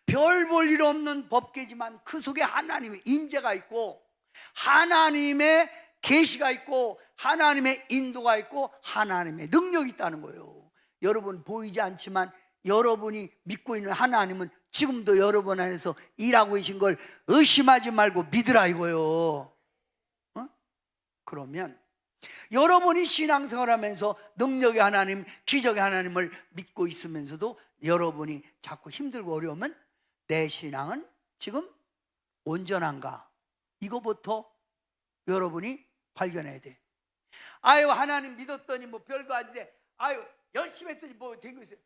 별 볼 일 없는 법궤지만 그 속에 하나님의 임재가 있고 하나님의 계시가 있고 하나님의 인도가 있고 하나님의 능력이 있다는 거예요. 여러분 보이지 않지만 여러분이 믿고 있는 하나님은 지금도 여러분 안에서 일하고 계신 걸 의심하지 말고 믿으라 이거요. 그러면 여러분이 신앙생활하면서 능력의 하나님, 기적의 하나님을 믿고 있으면서도 여러분이 자꾸 힘들고 어려우면 내 신앙은 지금 온전한가? 이거부터 여러분이 발견해야 돼. 아유, 하나님 믿었더니 뭐 별거 아닌데, 아유, 열심히 했더니 뭐 된 거 있어요.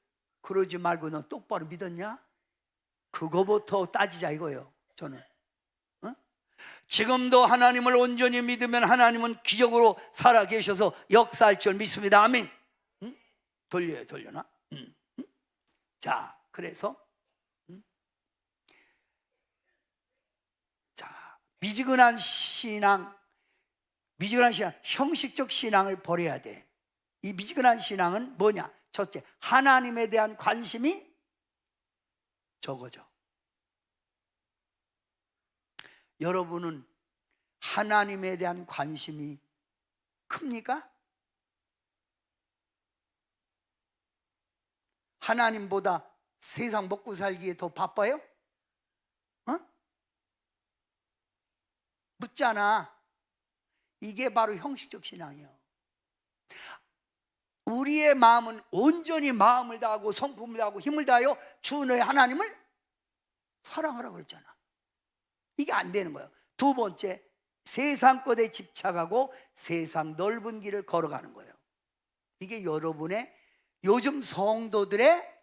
그러지 말고 너 똑바로 믿었냐? 그거부터 따지자 이거예요. 저는 지금도 하나님을 온전히 믿으면 하나님은 기적으로 살아계셔서 역사할 줄 믿습니다. 아멘. 돌려나? 자, 그래서 자, 미지근한 신앙, 형식적 신앙을 버려야 돼. 이 미지근한 신앙은 뭐냐? 첫째, 하나님에 대한 관심이 적어져. 여러분은 하나님에 대한 관심이 큽니까? 하나님보다 세상 먹고 살기에 더 바빠요? 묻잖아. 이게 바로 형식적 신앙이에요. 우리의 마음은 온전히 마음을 다하고 성품을 다하고 힘을 다하여 주 너의 하나님을 사랑하라고 그랬잖아. 이게 안 되는 거예요. 두 번째, 세상 것에 집착하고 세상 넓은 길을 걸어가는 거예요. 이게 여러분의 요즘 성도들의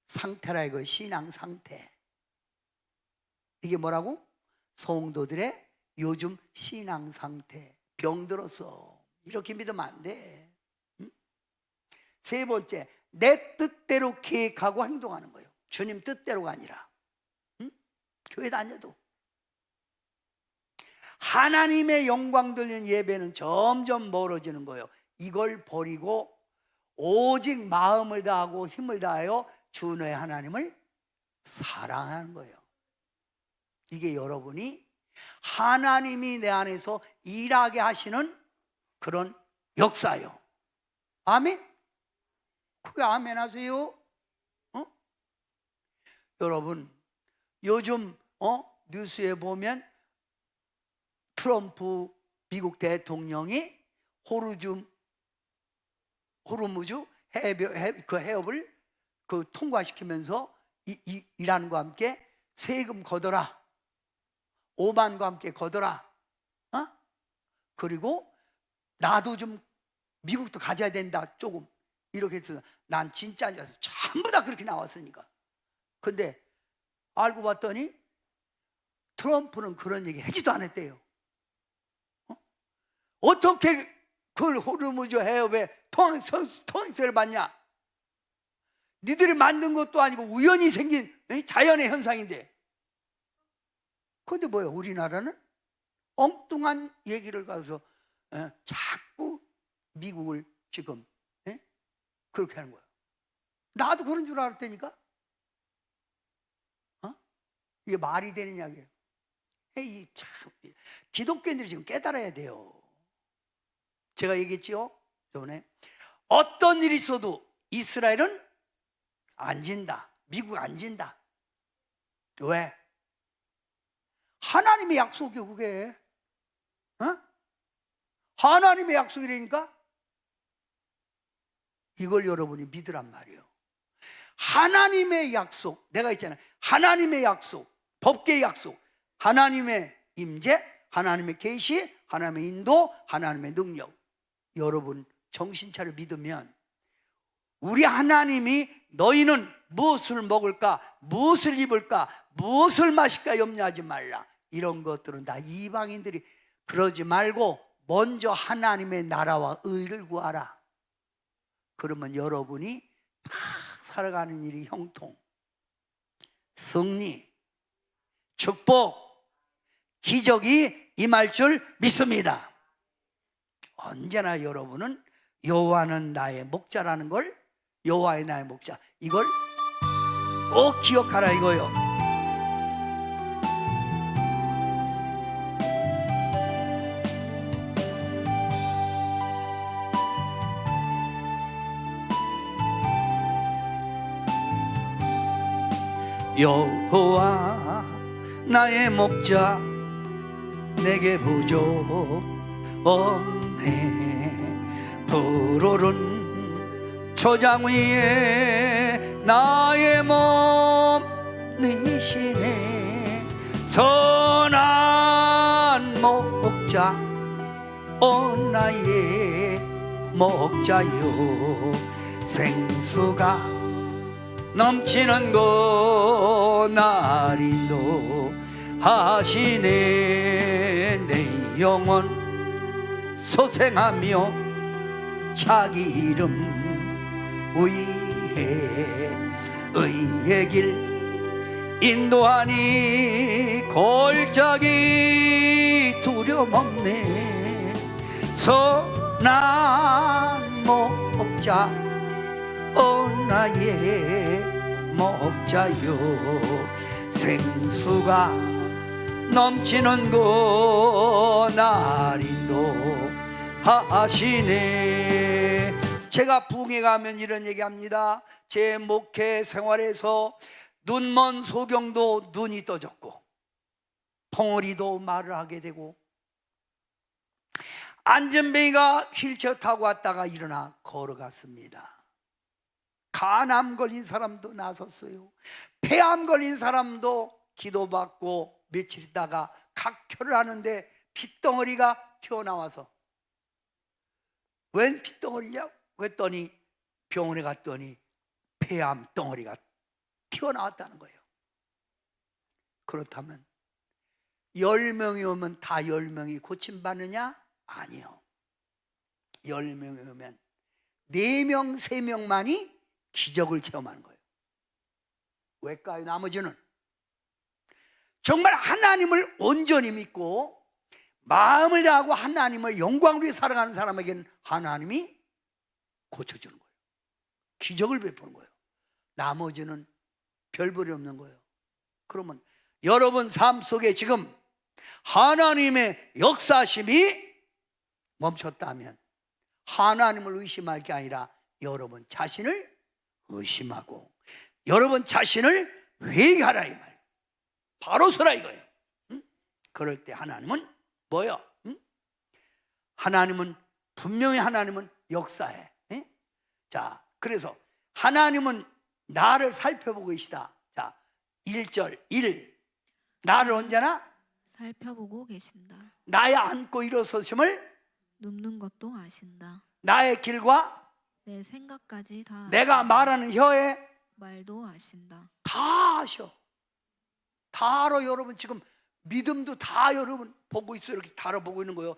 상태라 이거예요. 신앙 상태. 이게 뭐라고? 성도들의 요즘 신앙 상태. 병들었어. 이렇게 믿으면 안 돼. 세 번째, 내 뜻대로 계획하고 행동하는 거예요. 주님 뜻대로가 아니라. 교회 다녀도 하나님의 영광 돌리는 예배는 점점 멀어지는 거예요. 이걸 버리고 오직 마음을 다하고 힘을 다하여 주 너의 하나님을 사랑하는 거예요. 이게 여러분이 하나님이 내 안에서 일하게 하시는 그런 역사예요. 아멘? 그게 아멘 하세요? 여러분, 요즘 뉴스에 보면 트럼프 미국 대통령이 호르무즈 해협을 통과시키면서 이란과 함께 세금 걷어라, 오만과 함께 걷어라, 그리고 나도 좀 미국도 가져야 된다 조금 이렇게 해서 난 진짜 앉아서 전부 다 그렇게 나왔으니까. 근데 알고 봤더니 트럼프는 그런 얘기 하지도 않았대요. 어떻게 그걸 호르무즈 해협에 통행세를 받냐? 니들이 만든 것도 아니고 우연히 생긴 자연의 현상인데. 그런데 뭐야, 우리나라는 엉뚱한 얘기를 가서 자꾸 미국을 지금 그렇게 하는 거야. 나도 그런 줄 알았다니까. 이게 말이 되는 이야기예요. 참 기독교인들이 지금 깨달아야 돼요. 제가 얘기했지요, 저번에. 어떤 일이 있어도 이스라엘은 안 진다, 미국 안 진다. 왜? 하나님의 약속이요, 그게. 하나님의 약속이라니까. 이걸 여러분이 믿으란 말이에요. 하나님의 약속, 내가 있잖아요. 하나님의 약속, 법계의 약속, 하나님의 임재, 하나님의 계시, 하나님의 인도, 하나님의 능력. 여러분 정신 차려 믿으면 우리 하나님이 너희는 무엇을 먹을까, 무엇을 입을까, 무엇을 마실까 염려하지 말라. 이런 것들은 다 이방인들이. 그러지 말고 먼저 하나님의 나라와 의를 구하라. 그러면 여러분이 다 살아가는 일이 형통, 승리, 축복, 기적이 임할 줄 믿습니다. 언제나 여러분은 여호와는 나의 목자라는 걸, 여호와의 나의 목자, 이걸 꼭 기억하라 이거요. 여호와 나의 목자 내게 부족 없네. 푸르른 초장 위에 나의 몸 미시네. 선한 목자 오 나의 목자요. 생수가 넘치는 곳 나리도 하시네. 내 영혼 소생하며 자기 이름 위해 의의 길 인도하니 골짜기 두려움 없네. 선한 목자 오 나의 목자요. 생수가 넘치는 곳 나리도 하시네. 제가 부흥회 가면 이런 얘기합니다. 제 목회 생활에서 눈먼 소경도 눈이 떠졌고, 벙어리도 말을 하게 되고, 안전뱅이가 휠체어 타고 왔다가 일어나 걸어갔습니다. 간암 걸린 사람도 나섰어요. 폐암 걸린 사람도 기도받고 며칠 있다가 각혈을 하는데 핏덩어리가 튀어나와서, 웬 핏덩어리냐 그랬더니 병원에 갔더니 폐암 덩어리가 튀어나왔다는 거예요. 그렇다면 10명이 오면 다 10명이 고침받느냐? 아니요. 10명이 오면 4명, 3명만이 기적을 체험하는 거예요. 왜일까요? 나머지는 정말 하나님을 온전히 믿고 마음을 다하고 하나님의 영광을 위해 살아가는 사람에게는 하나님이 고쳐주는 거예요. 기적을 베푸는 거예요. 나머지는 별볼이 없는 거예요. 그러면 여러분 삶 속에 지금 하나님의 역사심이 멈췄다면 하나님을 의심할 게 아니라 여러분 자신을 의심하고 여러분 자신을 회개하라 이 말이에요. 바로 서라 이거예요. 응? 그럴 때 하나님은 뭐요? 응? 하나님은 분명히 하나님은 역사해. 응? 자, 그래서 하나님은 나를 살펴보고 계시다. 자, 1절 1 나를 언제나 살펴보고 계신다. 나의 앉고 일어서심을 눕는 것도 아신다. 나의 길과 내 생각까지 다 내가 아신다. 말하는 혀에 말도 아신다. 다 아셔. 다 알아. 여러분 지금 믿음도 다 여러분 보고 있어요. 이렇게 다뤄보고 있는 거예요.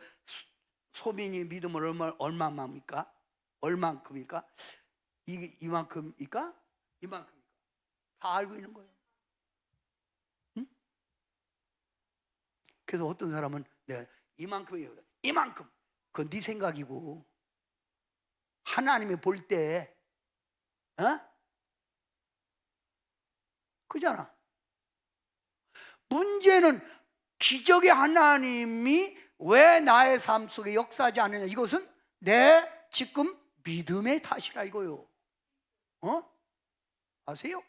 소민이 믿음을 얼마만입니까? 얼만큼입니까? 이만큼입니까? 이만큼입니까? 다 알고 있는 거예요. 응? 그래서 어떤 사람은 네, 이만큼이에요. 이만큼. 그건 네 생각이고 하나님이 볼 때 그잖아. 문제는 기적의 하나님이 왜 나의 삶 속에 역사하지 않느냐. 이것은 내 지금 믿음의 탓이라 이거요. 아세요?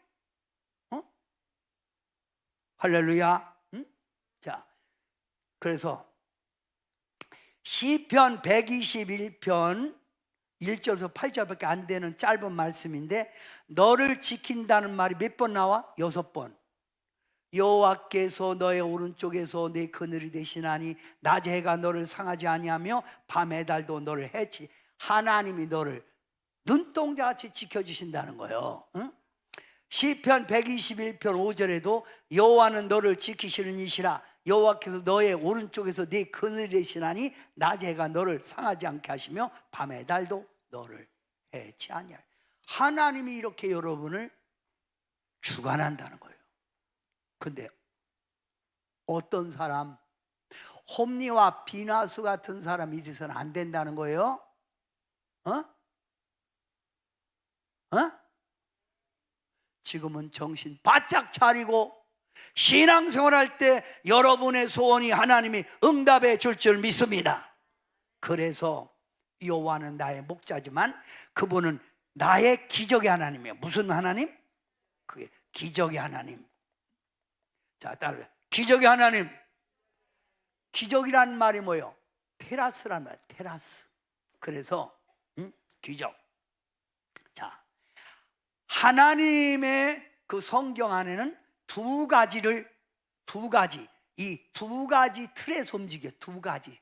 할렐루야. 응? 자, 그래서 시편 121편 1절에서 8절밖에 안 되는 짧은 말씀인데 너를 지킨다는 말이 몇 번 나와? 6번. 여호와께서 너의 오른쪽에서 내 그늘이 되시나니 낮의 해가 너를 상하지 아니하며 밤의 달도 너를 해치. 하나님이 너를 눈동자같이 지켜주신다는 거예요. 응? 시편 121편 5절에도 여호와는 너를 지키시는 이시라. 여호와께서 너의 오른쪽에서 네 그늘이 되시나니 낮의 해가 너를 상하지 않게 하시며 밤의 달도 너를 해치 아니하리. 하나님이 이렇게 여러분을 주관한다는 거예요. 근데 어떤 사람, 홈리와 비나수 같은 사람이 있어서는 안 된다는 거예요. 지금은 정신 바짝 차리고 신앙생활할 때 여러분의 소원이 하나님이 응답해 줄 줄 믿습니다. 그래서 여호와는 나의 목자지만 그분은 나의 기적의 하나님이에요. 무슨 하나님? 그게 기적의 하나님. 자, 따라해. 기적의 하나님. 기적이란 말이 뭐예요? 테라스란 말. 테라스. 그래서 기적. 자, 하나님의 그 성경 안에는 두 가지 이 두 가지 틀에서 움직여. 두 가지.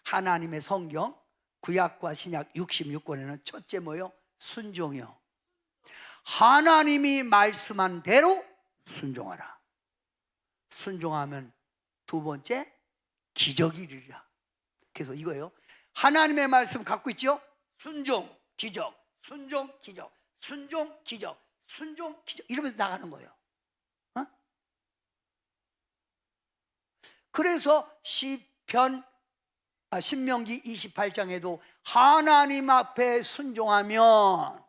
하나님의 성경 구약과 신약 66권에는 첫째 뭐요? 순종이요. 하나님이 말씀한 대로 순종하라. 순종하면 두 번째 기적이 이르리라. 그래서 이거예요. 하나님의 말씀 갖고 있죠? 순종, 기적, 순종, 기적, 순종, 기적, 순종, 기적 이러면서 나가는 거예요. 그래서 신명기 28장에도 하나님 앞에 순종하면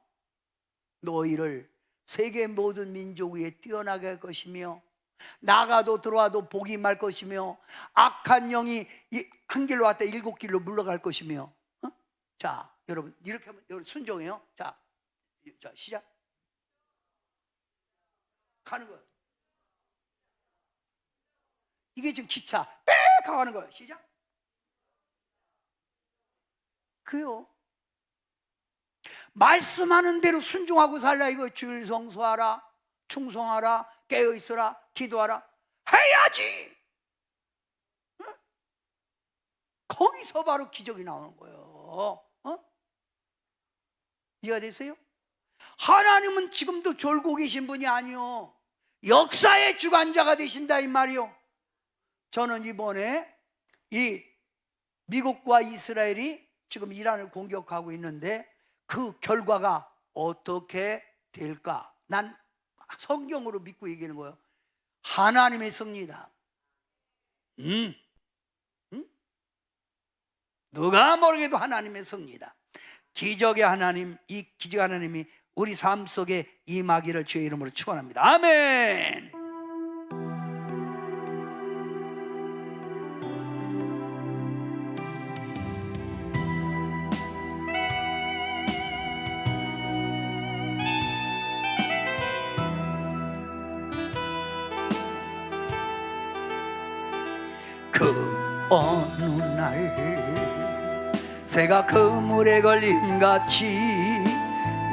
너희를 세계 모든 민족 위에 뛰어나게 할 것이며 나가도 들어와도 복이 말 것이며 악한 영이 한 길로 왔다 7길로 물러갈 것이며. 자, 여러분 이렇게 하면 여러분 순종해요. 자, 시작. 가는 거예요. 이게 지금 기차 빽 가고 가는 거예요. 시작. 그요. 말씀하는 대로 순종하고 살라 이거. 주일 성수하라, 충성하라, 깨어있어라, 기도하라. 해야지. 응? 거기서 바로 기적이 나오는 거예요. 이해가 됐어요? 하나님은 지금도 졸고 계신 분이 아니요, 역사의 주관자가 되신다 이 말이요. 저는 이번에 이 미국과 이스라엘이 지금 이란을 공격하고 있는데 그 결과가 어떻게 될까? 난 성경으로 믿고 얘기하는 거예요. 하나님의 승리다. 누가 모르게도 하나님의 승리다. 기적의 하나님, 이 기적 하나님이 우리 삶 속에 임하기를 주의 이름으로 축원합니다. 아멘. 그 어느 날 새가 그물에 걸림같이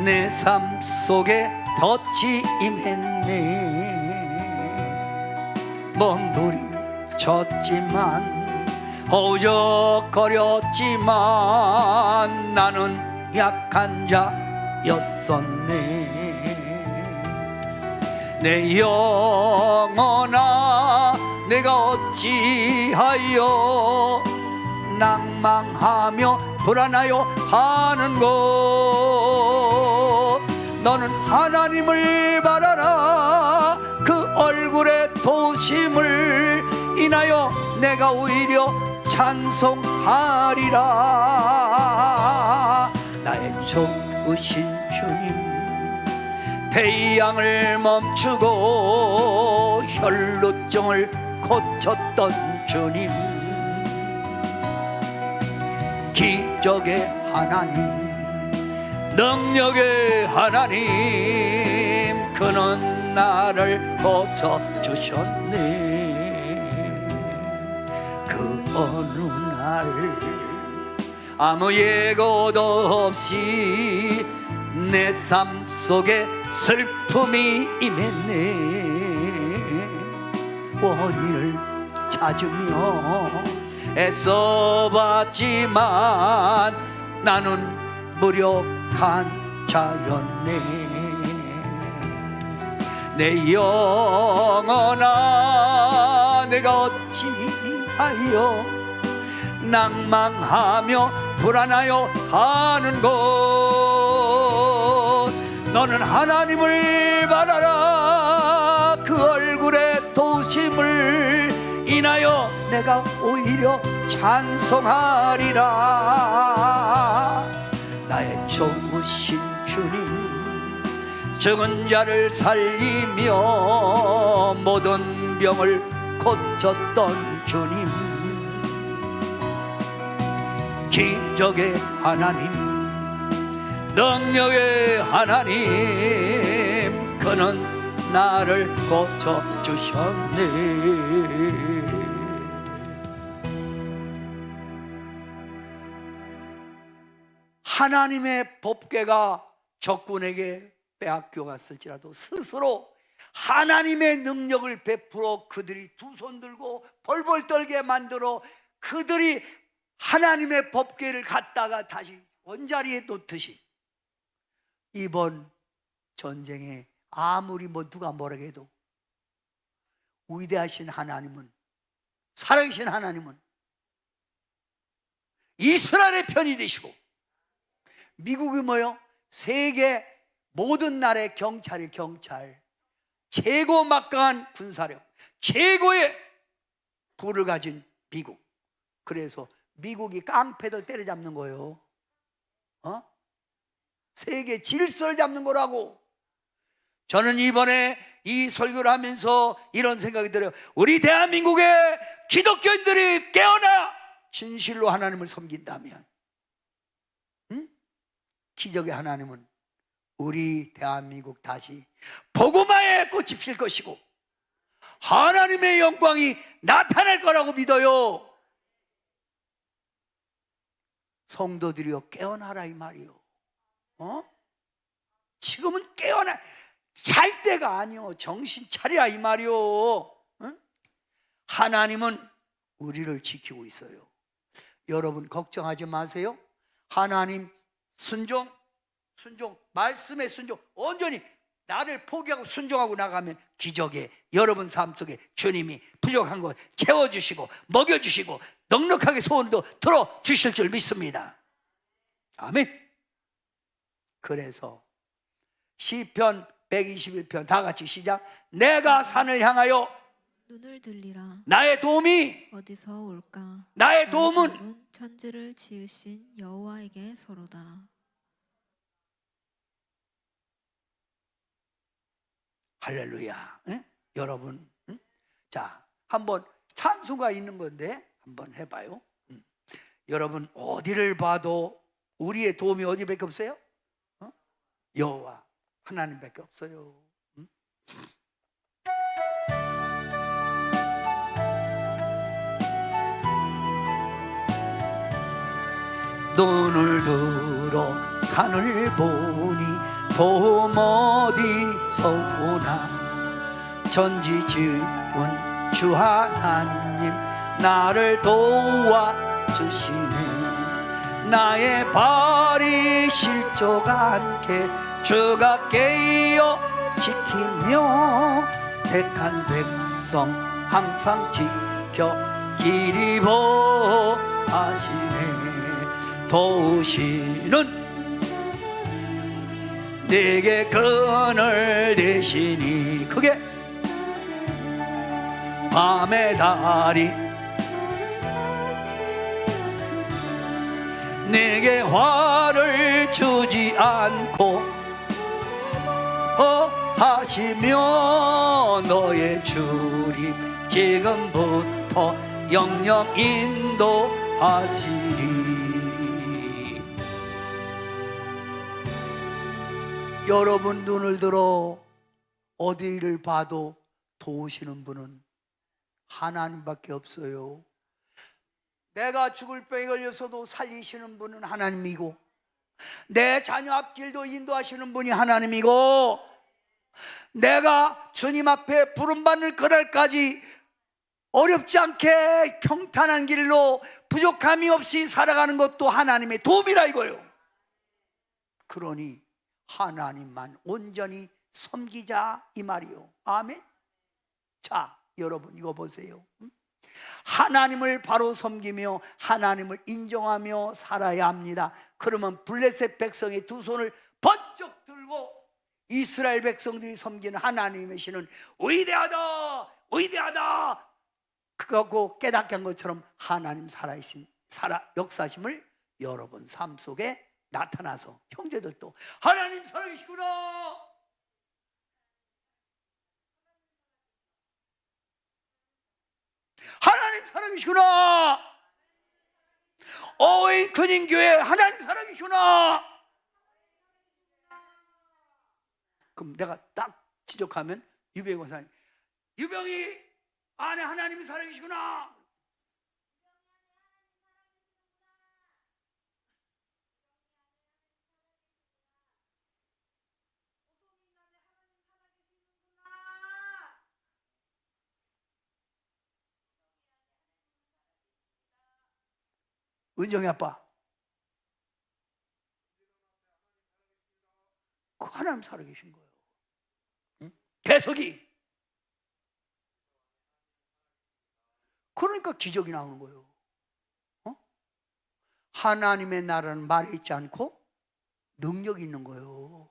내 삶 속에 덫이 임했네. 몸부림쳤지만 허우적거렸지만 나는 약한 자였었네. 내 영혼아 내가 어찌하여 낭망하며 불안하여 하는고. 너는 하나님을 바라라. 그 얼굴의 도심을 인하여 내가 오히려 찬송하리라. 나의 좋으신 주님, 태양을 멈추고 혈루증을 고쳤던 주님, 기적의 하나님, 능력의 하나님, 그는 나를 고쳐주셨네. 그 어느 날 아무 예고도 없이 내 삶 속에 슬픔이 임했네. 원인을 찾으며 애써봤지만 나는 무력한 자였네. 내 영혼아 내가 어찌하여 낭망하며 불안하여 하는고. 너는 하나님을 바라라. 그 얼굴의 도심을 인하여 내가 오히려 찬송하리라. 나의 좋으신 주님, 죽은 자를 살리며 모든 병을 고쳤던 주님, 기적의 하나님, 능력의 하나님, 그는 나를 고쳐주셨네. 하나님의 법궤가 적군에게 빼앗겨갔을지라도 스스로 하나님의 능력을 베풀어 그들이 두 손 들고 벌벌 떨게 만들어 그들이 하나님의 법궤를 갖다가 다시 원자리에 놓듯이 이번 전쟁에 아무리 누가 뭐라고 해도 위대하신 하나님은, 살아계신 하나님은 이스라엘의 편이 되시고, 미국이 뭐요? 세계 모든 나라의 경찰이 경찰, 최고 막강한 군사력, 최고의 부를 가진 미국. 그래서 미국이 깡패들 때려잡는 거예요. 세계 질서를 잡는 거라고. 저는 이번에 이 설교를 하면서 이런 생각이 들어요. 우리 대한민국의 기독교인들이 깨어나 진실로 하나님을 섬긴다면, 기적의 하나님은 우리 대한민국 다시 복음화의 꽃이 필 것이고 하나님의 영광이 나타날 거라고 믿어요. 성도들이여 깨어나라 이 말이요. 지금은 깨어나, 잘 때가 아니요. 정신 차리라 이 말이요. 하나님은 우리를 지키고 있어요. 여러분 걱정하지 마세요. 하나님 순종, 말씀에 순종, 온전히 나를 포기하고 순종하고 나가면 기적에 여러분 삶 속에 주님이 부족한 것 채워주시고 먹여주시고 넉넉하게 소원도 들어주실 줄 믿습니다. 아멘. 그래서 시편 121편 다 같이 시작. 내가 산을 향하여 눈을 들리라. 나의 도움이 어디서 올까? 나의 도움은 천지를 지으신 여호와에게서로다. 할렐루야. 응? 여러분, 응? 자, 한번 찬송가 있는 건데 한번 해봐요. 여러분 어디를 봐도 우리의 도움이 어디밖에 없어요? 여호와 하나님밖에 없어요. 눈을 들어 산을 보니 도움 어디서 오나. 전지 지은 주 하나님 나를 도와주시네. 나의 발이 실족 않게 주가 깨어 지키며 택한 백성 항상 지켜 길이 보하시네. 도우시는 내게 그늘 대시니 그게 밤의 달이 내게 화를 주지 않고 하시며 너의 주님 지금부터 영영 인도하시리. 여러분 눈을 들어 어디를 봐도 도우시는 분은 하나님밖에 없어요. 내가 죽을 병에 걸려서도 살리시는 분은 하나님이고, 내 자녀 앞길도 인도하시는 분이 하나님이고, 내가 주님 앞에 부름받는 그날까지 어렵지 않게 평탄한 길로 부족함이 없이 살아가는 것도 하나님의 도움이라 이거요. 그러니 하나님만 온전히 섬기자 이 말이요. 아멘. 자, 여러분 이거 보세요. 하나님을 바로 섬기며 하나님을 인정하며 살아야 합니다. 그러면 블레셋 백성의 두 손을 번쩍 들고 이스라엘 백성들이 섬기는 하나님의 신은 위대하다 위대하다 그거고 깨닫게 한 것처럼 하나님 역사심을 여러분 삶 속에 나타나서 형제들도 하나님 살아계시구나, 하나님 살아계시구나, 어웨이커닝 교회 하나님 살아계시구나. 그럼 내가 딱 지적하면 유병희 권사님, 유병희 안에 하나님이 살아계시구나. 은정이 아빠, 그 하나님 살아계신 거예요. 응? 대석이, 그러니까 기적이 나오는 거예요. 하나님의 나라는 말에 있지 않고 능력이 있는 거예요.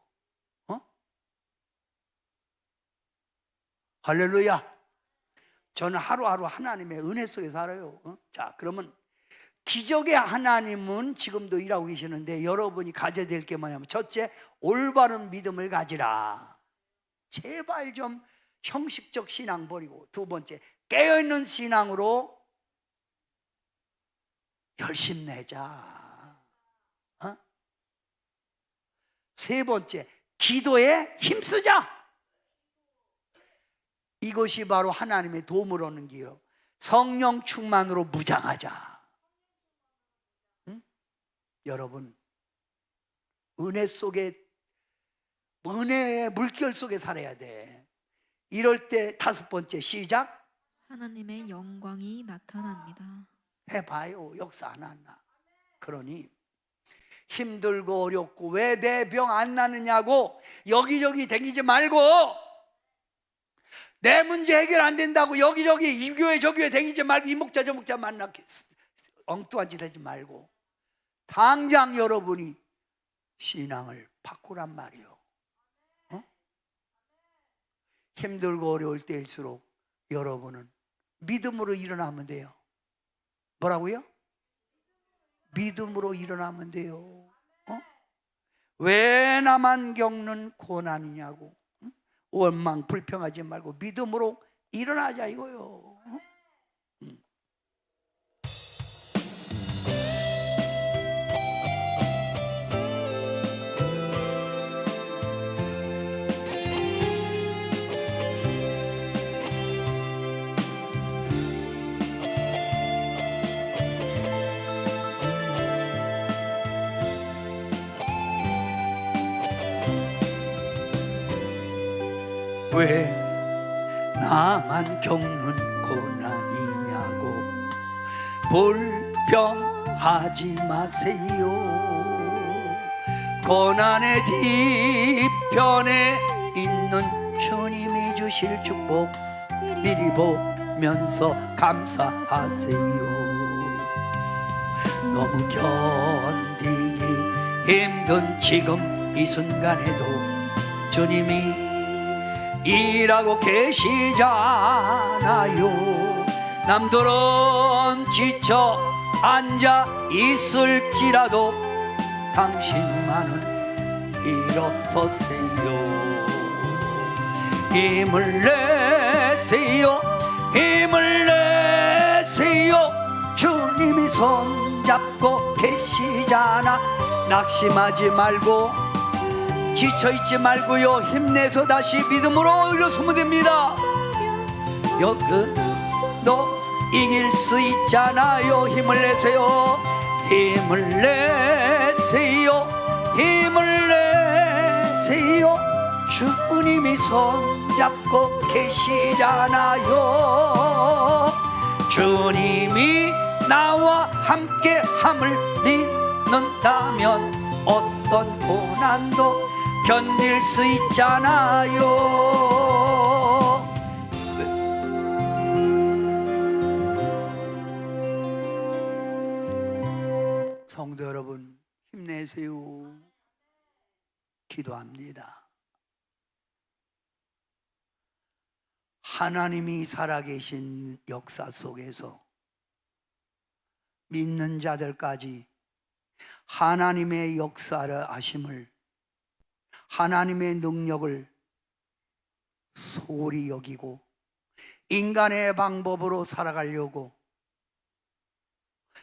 할렐루야. 저는 하루하루 하나님의 은혜 속에 살아요. 자, 그러면 기적의 하나님은 지금도 일하고 계시는데 여러분이 가져야 될 게 뭐냐면, 첫째, 올바른 믿음을 가지라. 제발 좀 형식적 신앙 버리고, 두 번째, 깨어있는 신앙으로 열심 내자. 세 번째, 기도에 힘쓰자. 이것이 바로 하나님의 도움을 얻는 길이요. 성령 충만으로 무장하자. 여러분, 은혜 속에, 은혜의 물결 속에 살아야 돼. 이럴 때 다섯 번째, 시작. 하나님의 영광이 나타납니다. 해봐요. 역사 안 왔나? 그러니 힘들고 어렵고 왜 내 병 안 나느냐고 여기저기 다니지 말고, 내 문제 해결 안 된다고 여기저기 이 교회 저 교회 다니지 말고, 이 목자 저 목자 만나 엉뚱한 짓 하지 말고 당장 여러분이 신앙을 바꾸란 말이요. 힘들고 어려울 때일수록 여러분은 믿음으로 일어나면 돼요. 뭐라고요? 믿음으로 일어나면 돼요. 왜 나만 겪는 고난이냐고 원망 불평하지 말고 믿음으로 일어나자 이거요. 왜 나만 겪는 고난이냐고 불평하지 마세요. 고난의 뒤편에 있는 주님이 주실 축복 미리 보면서 감사하세요. 너무 견디기 힘든 지금 이 순간에도 주님이 일하고 계시잖아요. 남들은 지쳐 앉아 있을지라도 당신만은 일어서세요. 힘을 내세요. 힘을 내세요. 주님이 손잡고 계시잖아. 낙심하지 말고 지쳐있지 말고요, 힘내서 다시 믿음으로 일어서면 됩니다. 너 이길 수 있잖아요. 힘을 내세요. 힘을 내세요. 힘을 내세요. 주님이 손잡고 계시잖아요. 주님이 나와 함께 함을 믿는다면 어떤 고난도 견딜 수 있잖아요. 성도 여러분, 힘내세요. 기도합니다. 하나님이 살아계신 역사 속에서 믿는 자들까지 하나님의 역사를 아심을, 하나님의 능력을 소홀히 여기고 인간의 방법으로 살아가려고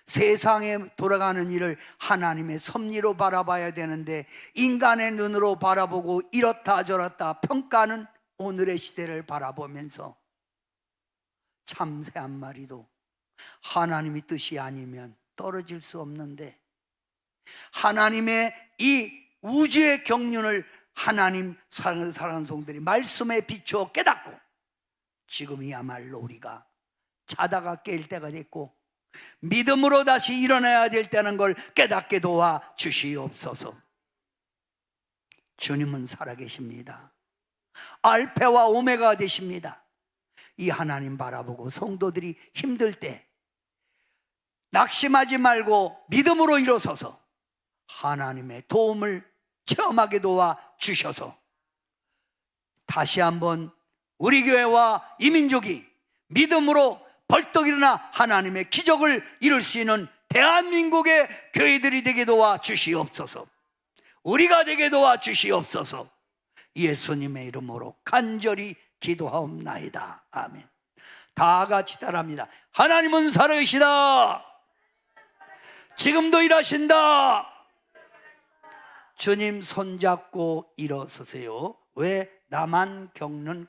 세상에 돌아가는 일을 하나님의 섭리로 바라봐야 되는데 인간의 눈으로 바라보고 이렇다 저렇다 평가하는 오늘의 시대를 바라보면서 참새 한 마리도 하나님의 뜻이 아니면 떨어질 수 없는데, 하나님의 이 우주의 경륜을 하나님 사랑하는 성들이 말씀에 비추어 깨닫고 지금이야말로 우리가 자다가 깰 때가 됐고 믿음으로 다시 일어나야 될 때는 걸 깨닫게 도와 주시옵소서. 주님은 살아계십니다. 알파와 오메가 되십니다. 이 하나님 바라보고 성도들이 힘들 때 낙심하지 말고 믿음으로 일어서서 하나님의 도움을 체험하게 도와 주셔서 다시 한번 우리 교회와 이 민족이 믿음으로 벌떡 일어나 하나님의 기적을 이룰 수 있는 대한민국의 교회들이 되게 도와 주시옵소서. 우리가 되게 도와 주시옵소서. 예수님의 이름으로 간절히 기도하옵나이다. 아멘. 다 같이 따라합니다. 하나님은 살아계시다. 지금도 일하신다. 주님 손잡고 일어서세요. 왜 나만 겪는